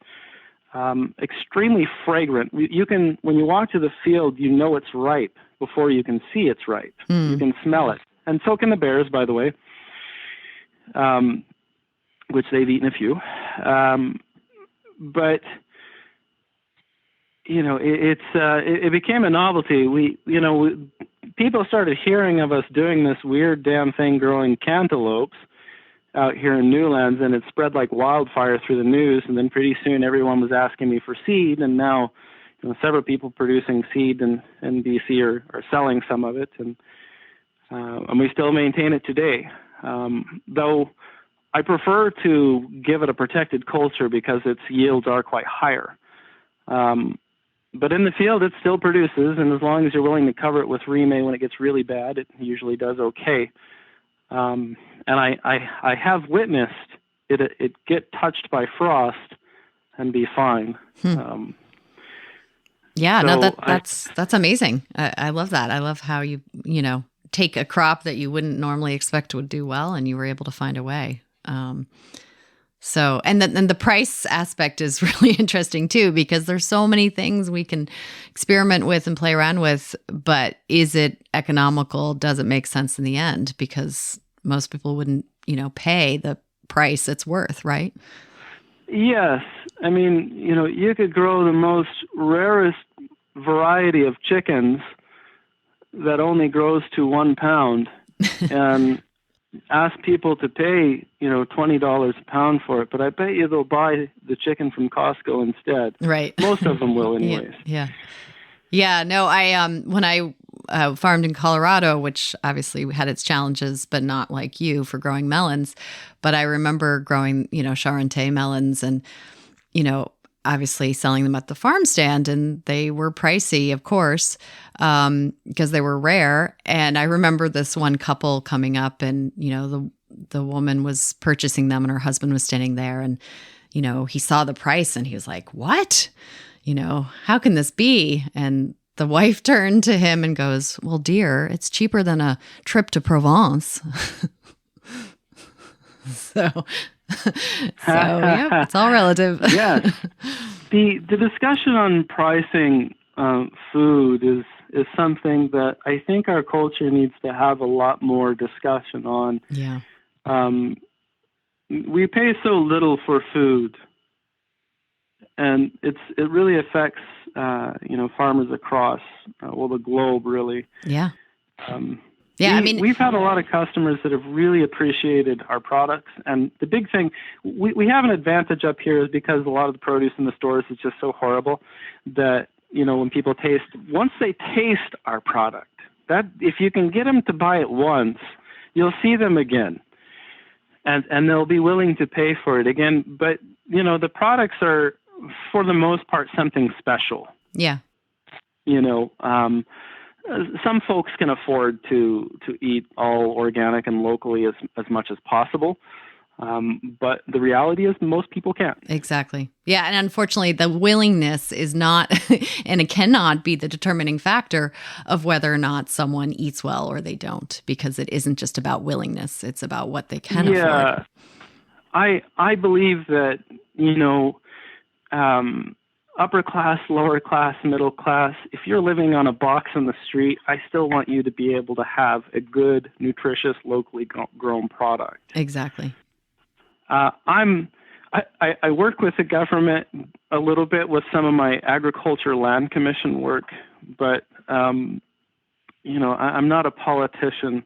extremely fragrant. You can, when you walk to the field, it's ripe before you can see it's ripe. You can smell it. And so can the bears, by the way, which they've eaten a few. But it became a novelty. People started hearing of us doing this weird damn thing growing cantaloupes out here in Newlands, and it spread like wildfire through the news. And then pretty soon everyone was asking me for seed, and now several people producing seed in BC are selling some of it, and we still maintain it today. Though I prefer to give it a protected culture because its yields are quite higher. But in the field, it still produces, and as long as you're willing to cover it with remay when it gets really bad, it usually does okay. And I have witnessed it get touched by frost and be fine. That's amazing. I love that. I love how you take a crop that you wouldn't normally expect would do well, and you were able to find a way. And the price aspect is really interesting too, because there's so many things we can experiment with and play around with, but is it economical? Does it make sense in the end? Because most people wouldn't, pay the price it's worth, right? Yes. I mean, you could grow the most rarest variety of chickens that only grows to 1 pound and ask people to pay, $20 a pound for it, but I bet you they'll buy the chicken from Costco instead. Right. Most of them will anyways. Yeah. No, when I farmed in Colorado, which obviously had its challenges, but not like you for growing melons, but I remember growing, Charente melons and, obviously selling them at the farm stand, and they were pricey, of course, because they were rare. And I remember this one couple coming up, and the woman was purchasing them, and her husband was standing there, and he saw the price, and he was like, "What? How can this be?" And the wife turned to him and goes, "Well, dear, it's cheaper than a trip to Provence." So yeah, it's all relative. Yeah. The discussion on pricing food is something that I think our culture needs to have a lot more discussion on. Yeah. We pay so little for food, and it really affects farmers across the globe, really. Yeah. We've had a lot of customers that have really appreciated our products. And the big thing, we have an advantage up here is because a lot of the produce in the stores is just so horrible that, when people once they taste our product, that if you can get them to buy it once, you'll see them again. And they'll be willing to pay for it again. But, the products are, for the most part, something special. Yeah. Some folks can afford to eat all organic and locally as much as possible. But the reality is most people can't. Exactly. Yeah. And unfortunately, the willingness is not, and it cannot be the determining factor of whether or not someone eats well or they don't, because it isn't just about willingness. It's about what they can afford. I believe that, upper class, lower class, middle class, if you're living on a box on the street, I still want you to be able to have a good, nutritious, locally grown product. Exactly. I work with the government a little bit with some of my agriculture land commission work, but I'm not a politician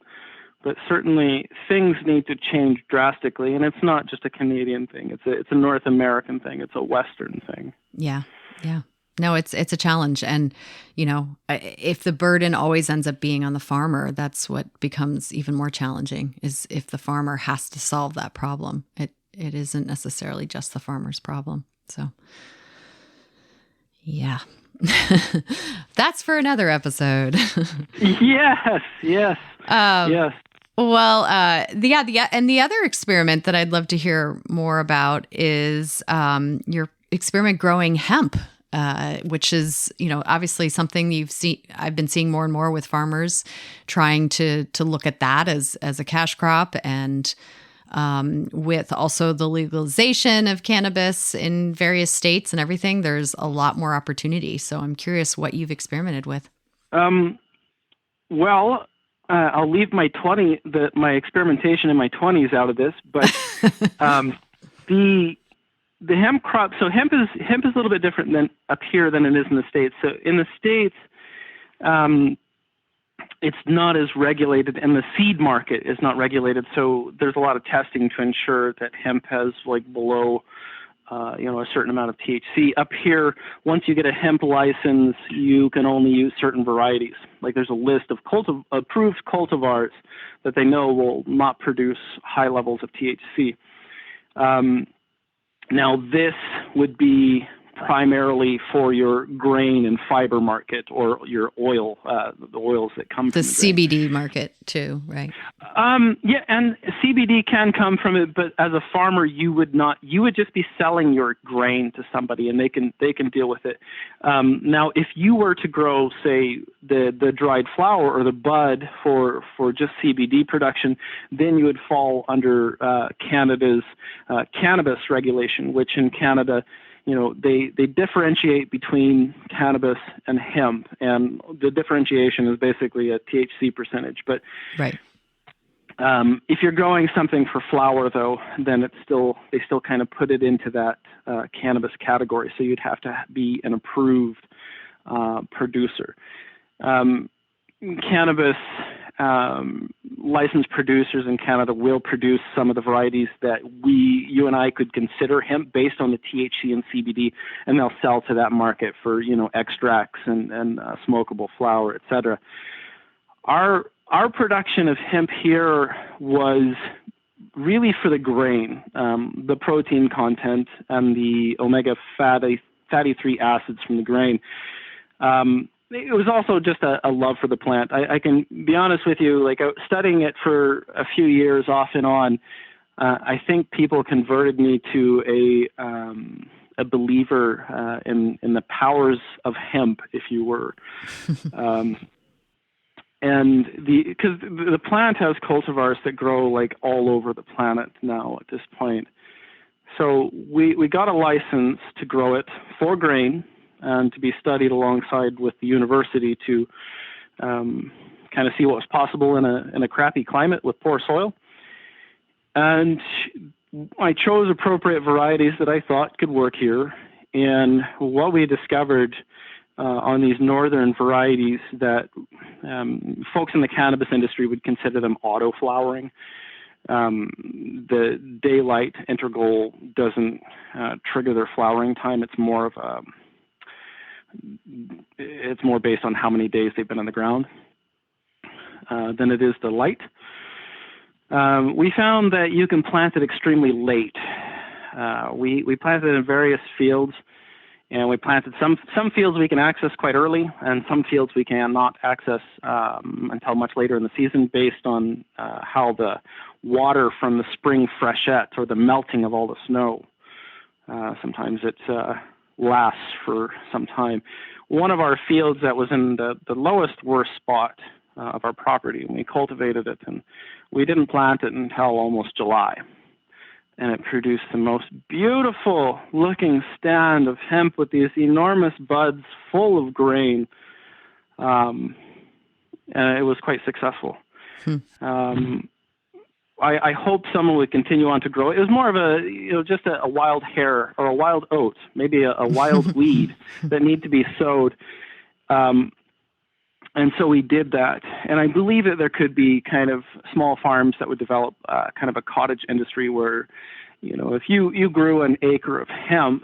but certainly things need to change drastically, and it's not just a Canadian thing. It's a North American thing. It's a Western thing. Yeah, yeah. No, it's a challenge, and if the burden always ends up being on the farmer, that's what becomes even more challenging. Is if the farmer has to solve that problem, it isn't necessarily just the farmer's problem. So, yeah. That's for another episode. Yes. Yes. Well, the other experiment that I'd love to hear more about is your experiment growing hemp, which is, obviously something I've been seeing more and more with farmers trying to look at that as a cash crop, and with also the legalization of cannabis in various states and everything, there's a lot more opportunity. So I'm curious what you've experimented with. Well, I'll leave my experimentation in my 20s out of this, but the hemp crop. So hemp is a little bit different than up here than it is in the States. So in the States, it's not as regulated, and the seed market is not regulated. So there's a lot of testing to ensure that hemp has below, a certain amount of THC. Up here, once you get a hemp license, you can only use certain varieties. There's a list of approved cultivars that they know will not produce high levels of THC. Now, this would be primarily for your grain and fiber market, or your oil, the oils that come from the CBD market too, right? Yeah, and CBD can come from it, but as a farmer, you would just be selling your grain to somebody, and they can deal with it. Now, if you were to grow, say, the dried flower or the bud for just CBD production, then you would fall under Canada's cannabis regulation, which in Canada, they differentiate between cannabis and hemp, and the differentiation is basically a THC percentage. But right. If you're growing something for flower, though, then they still kind of put it into that cannabis category. So you'd have to be an approved producer. Cannabis licensed producers in Canada will produce some of the varieties that you and I could consider hemp based on the THC and CBD, and they'll sell to that market for extracts and smokable flower, etc. Our production of hemp here was really for the grain, the protein content and the omega fatty 3 acids from the grain. It was also just a love for the plant. I can be honest with you, studying it for a few years off and on, I think people converted me to a believer in the powers of hemp, if you were. And because the plant has cultivars that grow all over the planet now at this point. So we got a license to grow it for grain, and to be studied alongside with the university to kind of see what was possible in a crappy climate with poor soil. And I chose appropriate varieties that I thought could work here. And what we discovered on these northern varieties that folks in the cannabis industry would consider them auto-flowering. The daylight interval doesn't trigger their flowering time. It's more based on how many days they've been on the ground than it is the light. We found that you can plant it extremely late. We planted it in various fields, and we planted some fields we can access quite early, and some fields we cannot access until much later in the season, based on how the water from the spring freshet, or the melting of all the snow. Sometimes it lasts for some time. One of our fields that was in the lowest worst spot of our property, and we cultivated it, and we didn't plant it until almost July. And it produced the most beautiful looking stand of hemp with these enormous buds full of grain. And it was quite successful. I hope someone would continue on to grow it. It was more of just a wild hair or a wild oat, maybe a wild weed that need to be sowed. And so we did that. And I believe that there could be kind of small farms that would develop kind of a cottage industry where, if you grew an acre of hemp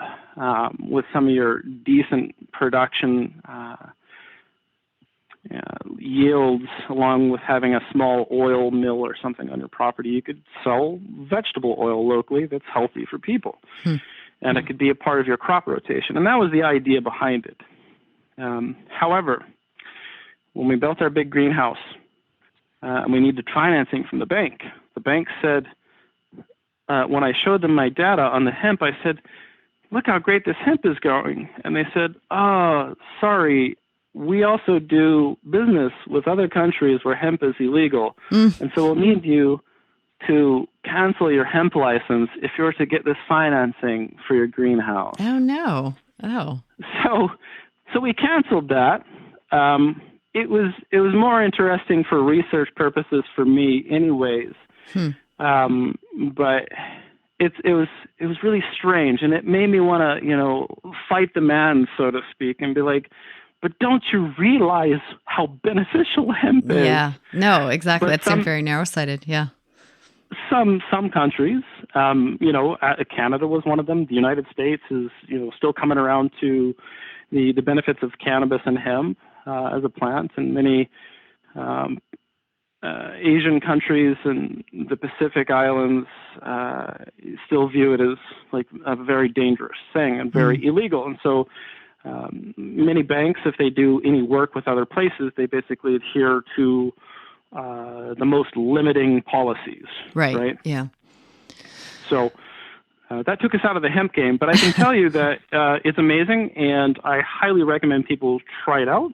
with some of your decent production yields, along with having a small oil mill or something on your property, you could sell vegetable oil locally that's healthy for people. And it could be a part of your crop rotation. And that was the idea behind it. However, when we built our big greenhouse, and we needed financing from the bank said, when I showed them my data on the hemp, I said, look how great this hemp is going. And they said, oh, sorry, we also do business with other countries where hemp is illegal. And so we'll need you to cancel your hemp license if you were to get this financing for your greenhouse. Oh, no. Oh. So we canceled that. It was more interesting for research purposes for me anyways. But it was really strange, and it made me want to, fight the man, so to speak, and be like, but don't you realize how beneficial hemp is? Yeah, no, exactly. But That seemed very narrow-sighted. Yeah. Some countries, Canada was one of them. The United States is, still coming around to the benefits of cannabis and hemp as a plant, and many Asian countries and the Pacific Islands still view it as like a very dangerous thing and very illegal. And so many banks, if they do any work with other places, they basically adhere to the most limiting policies. Right? Yeah. So that took us out of the hemp game. But I can tell you that it's amazing, and I highly recommend people try it out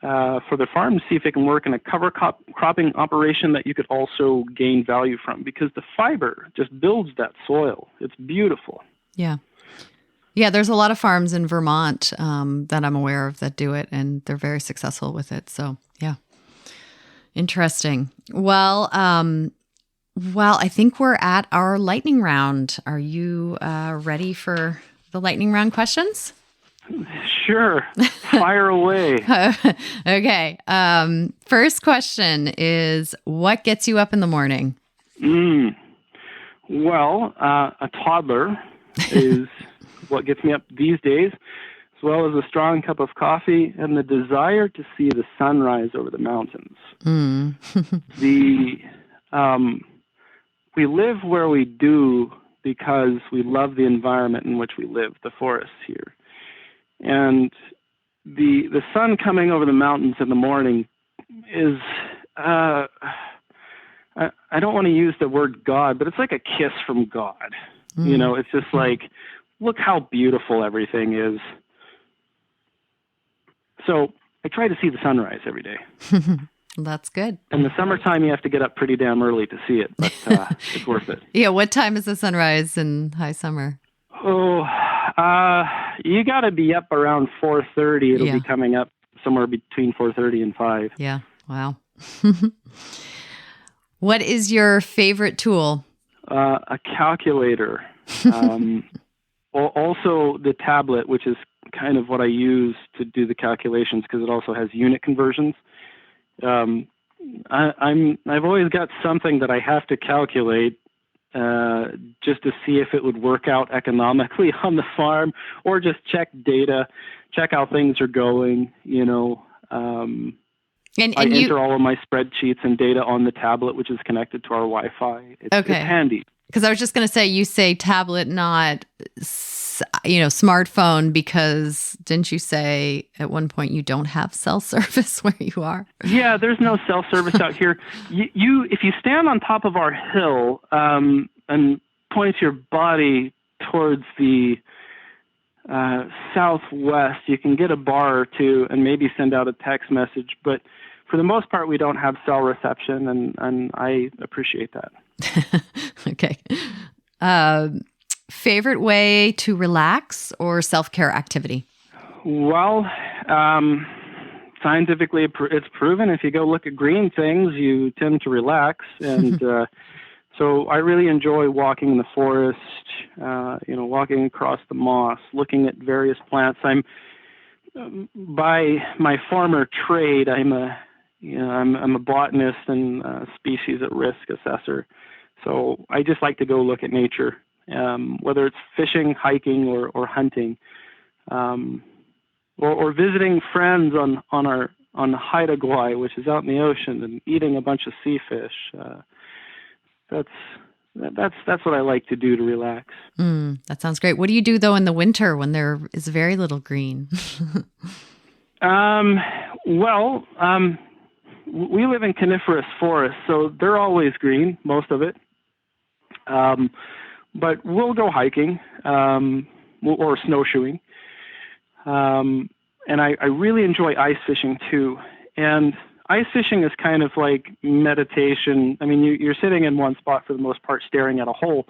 for their farm to see if it can work in a cover cropping operation that you could also gain value from, because the fiber just builds that soil. It's beautiful. Yeah. Yeah, there's a lot of farms in Vermont that I'm aware of that do it, and they're very successful with it. So, yeah. Interesting. Well, I think we're at our lightning round. Are you ready for the lightning round questions? Sure. Fire away. Okay. First question is, what gets you up in the morning? Well, a toddler is what gets me up these days, as well as a strong cup of coffee and the desire to see the sunrise over the mountains. We live where we do because we love the environment in which we live, the forests here. And the sun coming over the mountains in the morning is, I don't want to use the word God, but it's like a kiss from God. It's just like, look how beautiful everything is. So I try to see the sunrise every day. That's good. In the summertime, you have to get up pretty damn early to see it, but it's worth it. Yeah, what time is the sunrise in high summer? Oh, you got to be up around 4:30. It'll be coming up somewhere between 4:30 and 5. Yeah, wow. What is your favorite tool? A calculator. Also the tablet, which is kind of what I use to do the calculations, because it also has unit conversions. I've always got something that I have to calculate just to see if it would work out economically on the farm, or just check data, check how things are going. I enter all of my spreadsheets and data on the tablet, which is connected to our Wi-Fi. It's handy. Because I was just going to say, you say tablet, not smartphone, because didn't you say at one point you don't have cell service where you are? Yeah, there's no cell service out here. If you stand on top of our hill and point your body towards the southwest, you can get a bar or two and maybe send out a text message. But for the most part, we don't have cell reception, and I appreciate that. Okay. Favorite way to relax or self-care activity? Well, scientifically, it's proven if you go look at green things, you tend to relax. And so I really enjoy walking in the forest, walking across the moss, looking at various plants. I'm by my former trade, I'm a botanist and species at risk assessor. So I just like to go look at nature, whether it's fishing, hiking, or hunting, or visiting friends on Haida Gwaii, which is out in the ocean, and eating a bunch of sea fish. That's what I like to do to relax. That sounds great. What do you do though in the winter when there is very little green? We live in coniferous forests, so they're always green, most of it. But we'll go hiking or snowshoeing. And I really enjoy ice fishing too. And ice fishing is kind of like meditation. I mean, you're sitting in one spot for the most part, staring at a hole,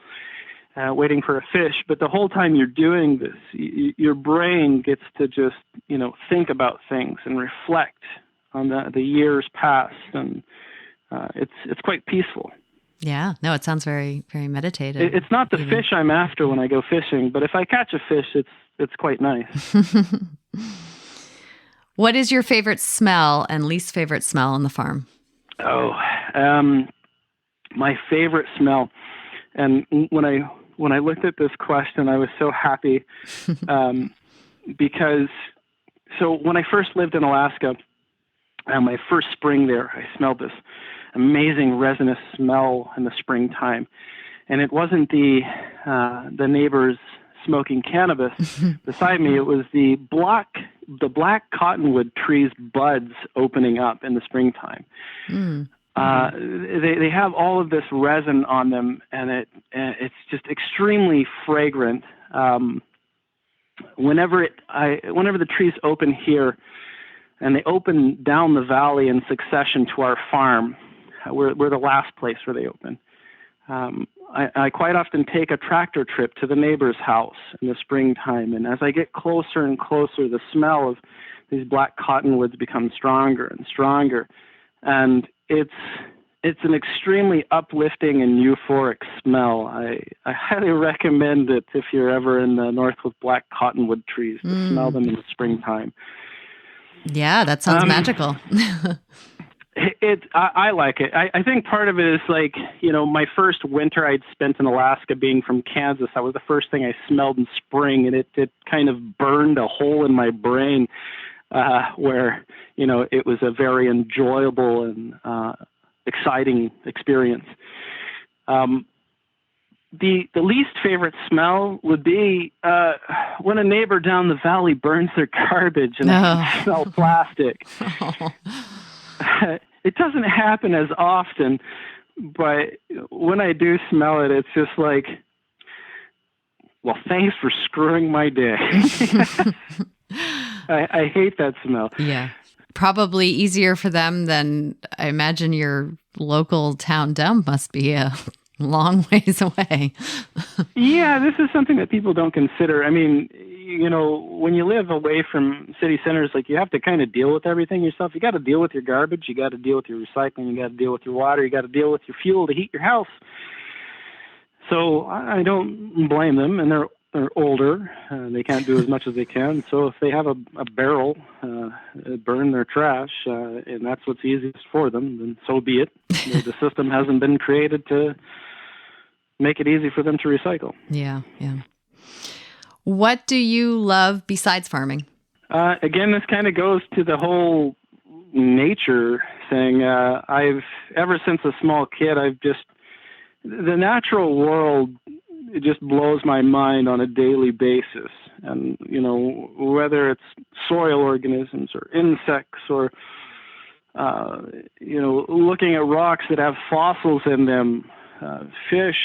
waiting for a fish. But the whole time you're doing this, your brain gets to just, think about things and reflect on the years past. And it's quite peaceful. Yeah, no, it sounds very, very meditative. It's not the fish I'm after when I go fishing, but if I catch a fish, it's quite nice. What is your favorite smell and least favorite smell on the farm? My favorite smell, and when I looked at this question, I was so happy because when I first lived in Alaska, my first spring there, I smelled this amazing resinous smell in the springtime, and it wasn't the neighbors smoking cannabis beside me. It was the black cottonwood trees' buds opening up in the springtime. They have all of this resin on them, and it's just extremely fragrant. Whenever the trees open here, and they open down the valley in succession to our farm, we're the last place where they open. I quite often take a tractor trip to the neighbor's house in the springtime, and as I get closer and closer, the smell of these black cottonwoods becomes stronger and stronger, and it's an extremely uplifting and euphoric smell. I highly recommend it if you're ever in the north with black cottonwood trees to smell them in the springtime. Yeah, that sounds magical. I like it. I think part of it is like, my first winter I'd spent in Alaska being from Kansas. That was the first thing I smelled in spring, and it kind of burned a hole in my brain where, it was a very enjoyable and exciting experience. The least favorite smell would be when a neighbor down the valley burns their garbage and I can smell plastic. It doesn't happen as often, but when I do smell it, it's just like, well, thanks for screwing my day. I hate that smell. Yeah. Probably easier for them than I imagine your local town dump must be a long ways away. Yeah, this is something that people don't consider. I mean, when you live away from city centers, like, you have to kind of deal with everything yourself. You got to deal with your garbage. You got to deal with your recycling. You got to deal with your water. You got to deal with your fuel to heat your house. So I don't blame them, and they're older. They can't do as much as they can. So if they have a barrel, burn their trash, and that's what's easiest for them, then so be it. The system hasn't been created to make it easy for them to recycle. Yeah, yeah. What do you love besides farming? Again, this kind of goes to the whole nature thing. I've, ever since a small kid, the natural world, it just blows my mind on a daily basis. And, whether it's soil organisms or insects or, looking at rocks that have fossils in them, fish,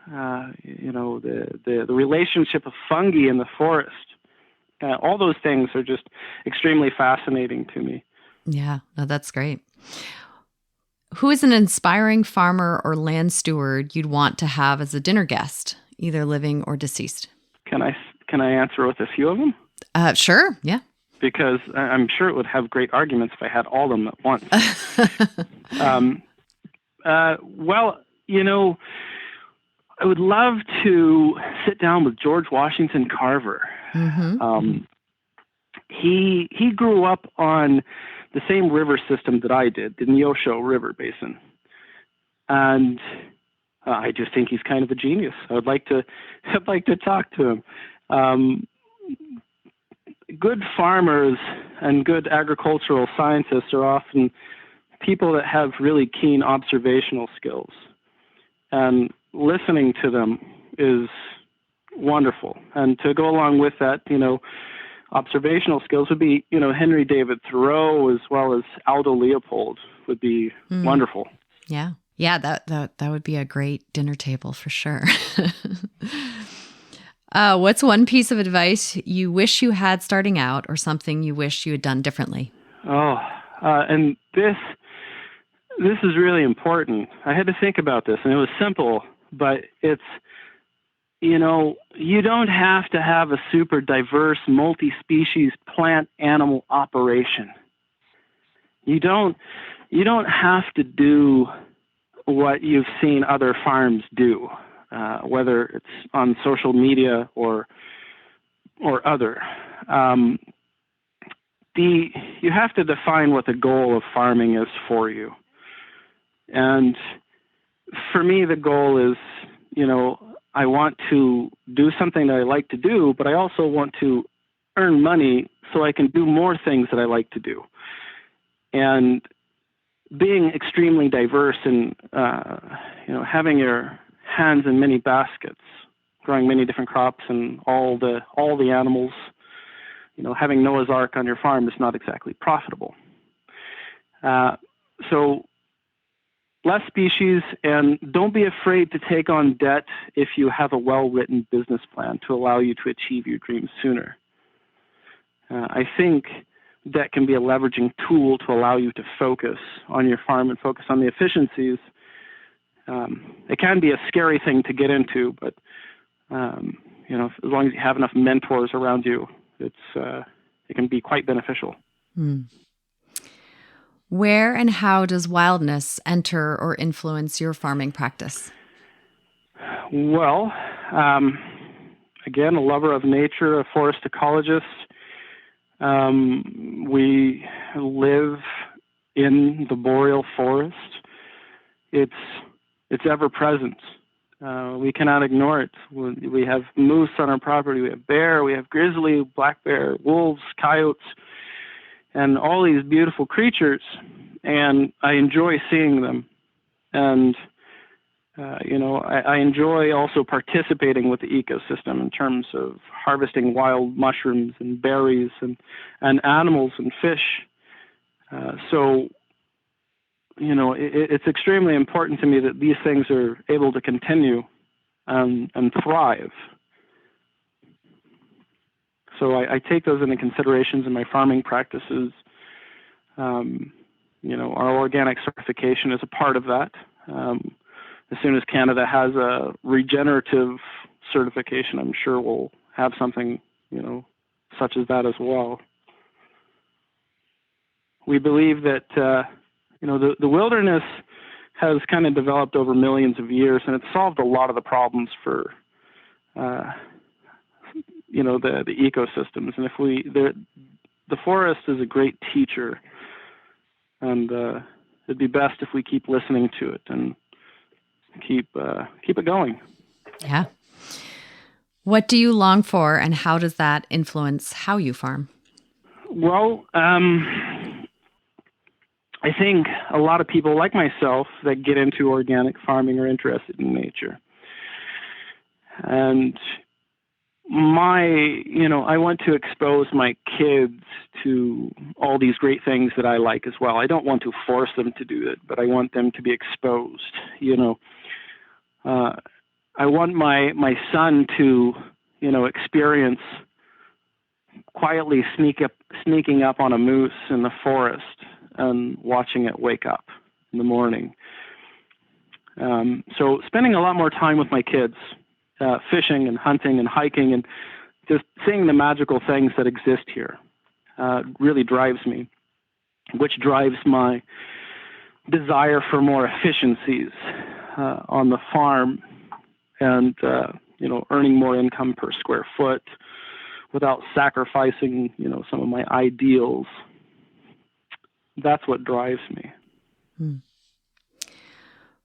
the relationship of fungi in the forest. All those things are just extremely fascinating to me. Yeah, no, that's great. Who is an inspiring farmer or land steward you'd want to have as a dinner guest, either living or deceased? Can I answer with a few of them? Sure, yeah. Because I'm sure it would have great arguments if I had all of them at once. I would love to sit down with George Washington Carver. Mm-hmm. he grew up on the same river system that I did, the Neosho River Basin. And I just think he's kind of a genius. I'd like to talk to him. Good farmers and good agricultural scientists are often people that have really keen observational skills. And listening to them is wonderful. And to go along with that, observational skills would be, Henry David Thoreau as well as Aldo Leopold would be wonderful. Yeah. Yeah, that would be a great dinner table for sure. What's one piece of advice you wish you had starting out or something you wish you had done differently? And this is really important. I had to think about this, and it was simple, but it's, you don't have to have a super diverse, multi-species plant-animal operation. You don't have to do what you've seen other farms do, whether it's on social media or other. You have to define what the goal of farming is for you. And for me, the goal is, I want to do something that I like to do, but I also want to earn money so I can do more things that I like to do. And being extremely diverse and, having your hands in many baskets, growing many different crops and all the animals, having Noah's Ark on your farm is not exactly profitable. So less species, and don't be afraid to take on debt if you have a well-written business plan to allow you to achieve your dreams sooner. I think debt can be a leveraging tool to allow you to focus on your farm and focus on the efficiencies. It can be a scary thing to get into, but as long as you have enough mentors around you, it can be quite beneficial. Where and how does wildness enter or influence your farming practice? Well, again, a lover of nature, a forest ecologist. We live in the boreal forest. It's ever present. We cannot ignore it. We have moose on our property. We have bear. We have grizzly, black bear, wolves, coyotes, and all these beautiful creatures. And I enjoy seeing them. And I enjoy also participating with the ecosystem in terms of harvesting wild mushrooms and berries and animals and fish. It's extremely important to me that these things are able to continue and thrive. So I take those into considerations in my farming practices. Our organic certification is a part of that. As soon as Canada has a regenerative certification, I'm sure we'll have something, such as that as well. We believe that, the wilderness has kind of developed over millions of years, and it's solved a lot of the problems for, the ecosystems. And the forest is a great teacher, and it'd be best if we keep listening to it and keep it going. Yeah. What do you long for, and how does that influence how you farm? Well, I think a lot of people like myself that get into organic farming are interested in nature. And I want to expose my kids to all these great things that I like as well. I don't want to force them to do it, but I want them to be exposed. I want my son to, experience quietly sneaking up on a moose in the forest and watching it wake up in the morning. So spending a lot more time with my kids, fishing and hunting and hiking and just seeing the magical things that exist here really drives me, which drives my desire for more efficiencies on the farm and, earning more income per square foot, without sacrificing, some of my ideals. That's what drives me.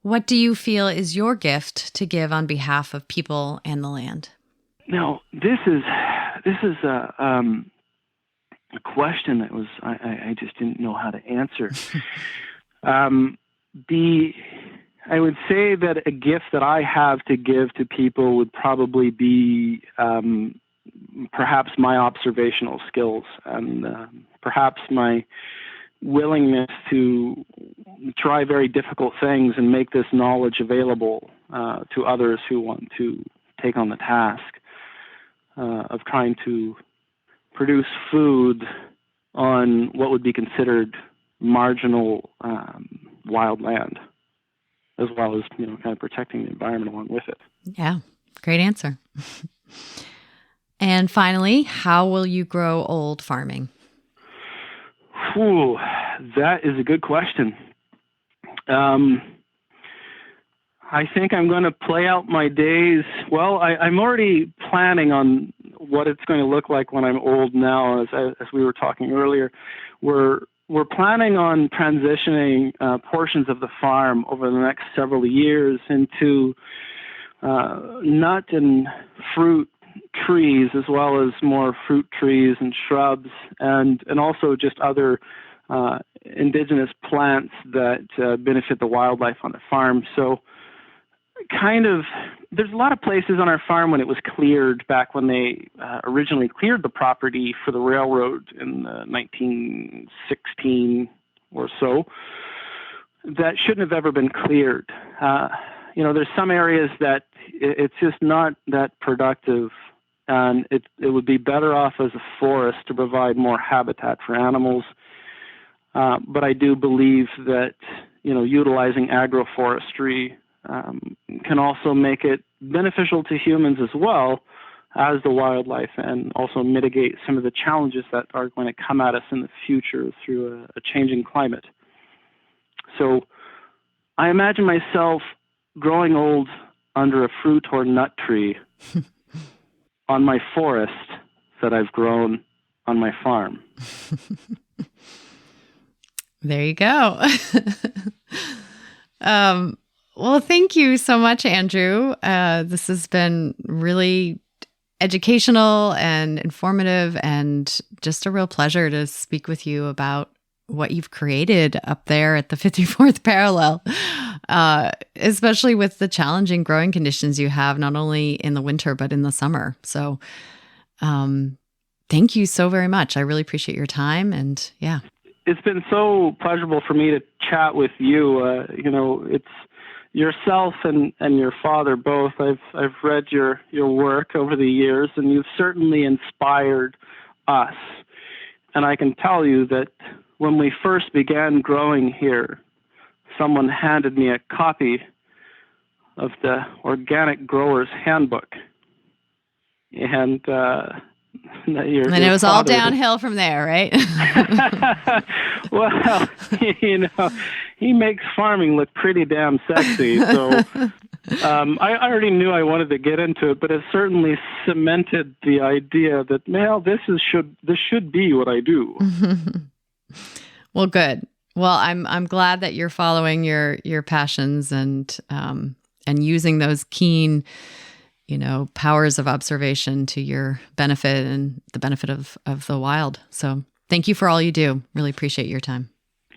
What do you feel is your gift to give on behalf of people and the land? Now, this is a question that was I just didn't know how to answer. I would say that a gift that I have to give to people would probably be perhaps my observational skills and perhaps my willingness to try very difficult things and make this knowledge available to others who want to take on the task of trying to produce food on what would be considered marginal wild land, as well as kind of protecting the environment along with it. Yeah, great answer. And finally, how will you grow old farming? Ooh, that is a good question. I think I'm going to play out my days. Well, I'm already planning on what it's going to look like when I'm old now. As we were talking earlier, we're planning on transitioning portions of the farm over the next several years into nut and fruit trees, as well as more fruit trees and shrubs, and also just other indigenous plants that benefit the wildlife on the farm. So there's a lot of places on our farm when it was cleared back when they originally cleared the property for the railroad in 1916 or so that shouldn't have ever been cleared. There's some areas that it's just not that productive, and it would be better off as a forest to provide more habitat for animals. But I do believe that, utilizing agroforestry can also make it beneficial to humans as well as the wildlife, and also mitigate some of the challenges that are going to come at us in the future through a changing climate. So I imagine myself growing old under a fruit or nut tree on my forest that I've grown on my farm. There you go. Well, thank you so much, Andrew. This has been really educational and informative, and just a real pleasure to speak with you about what you've created up there at the 54th parallel, especially with the challenging growing conditions you have, not only in the winter, but in the summer. So thank you so very much. I really appreciate your time. And yeah. It's been so pleasurable for me to chat with you. It's yourself and your father both. I've read your work over the years, and you've certainly inspired us. And I can tell you that when we first began growing here, someone handed me a copy of the Organic Grower's Handbook. And it was all downhill from there, right? Well, he makes farming look pretty damn sexy. So I already knew I wanted to get into it, but it certainly cemented the idea that, this should be what I do. Well, good. Well, I'm glad that you're following your passions and using those keen, powers of observation to your benefit and the benefit of the wild. So thank you for all you do. Really appreciate your time.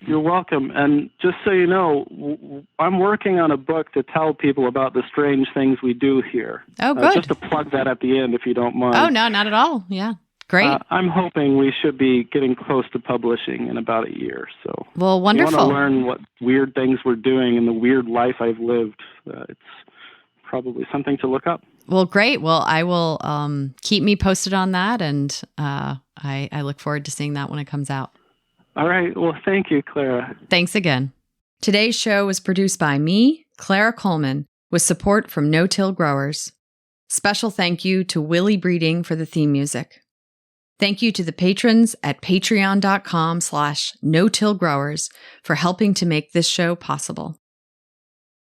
You're welcome. And just so you know, I'm working on a book to tell people about the strange things we do here. Oh, good. Just to plug that at the end, if you don't mind. Oh, no, not at all. Yeah. Great. I'm hoping we should be getting close to publishing in about a year. So, well, wonderful. If you want to learn what weird things we're doing and the weird life I've lived, it's probably something to look up. Well, great. Well, I will keep me posted on that, and I look forward to seeing that when it comes out. All right. Well, thank you, Clara. Thanks again. Today's show was produced by me, Clara Coleman, with support from No Till Growers. Special thank you to Willie Breeding for the theme music. Thank you to the patrons at patreon.com/no-till growers for helping to make this show possible.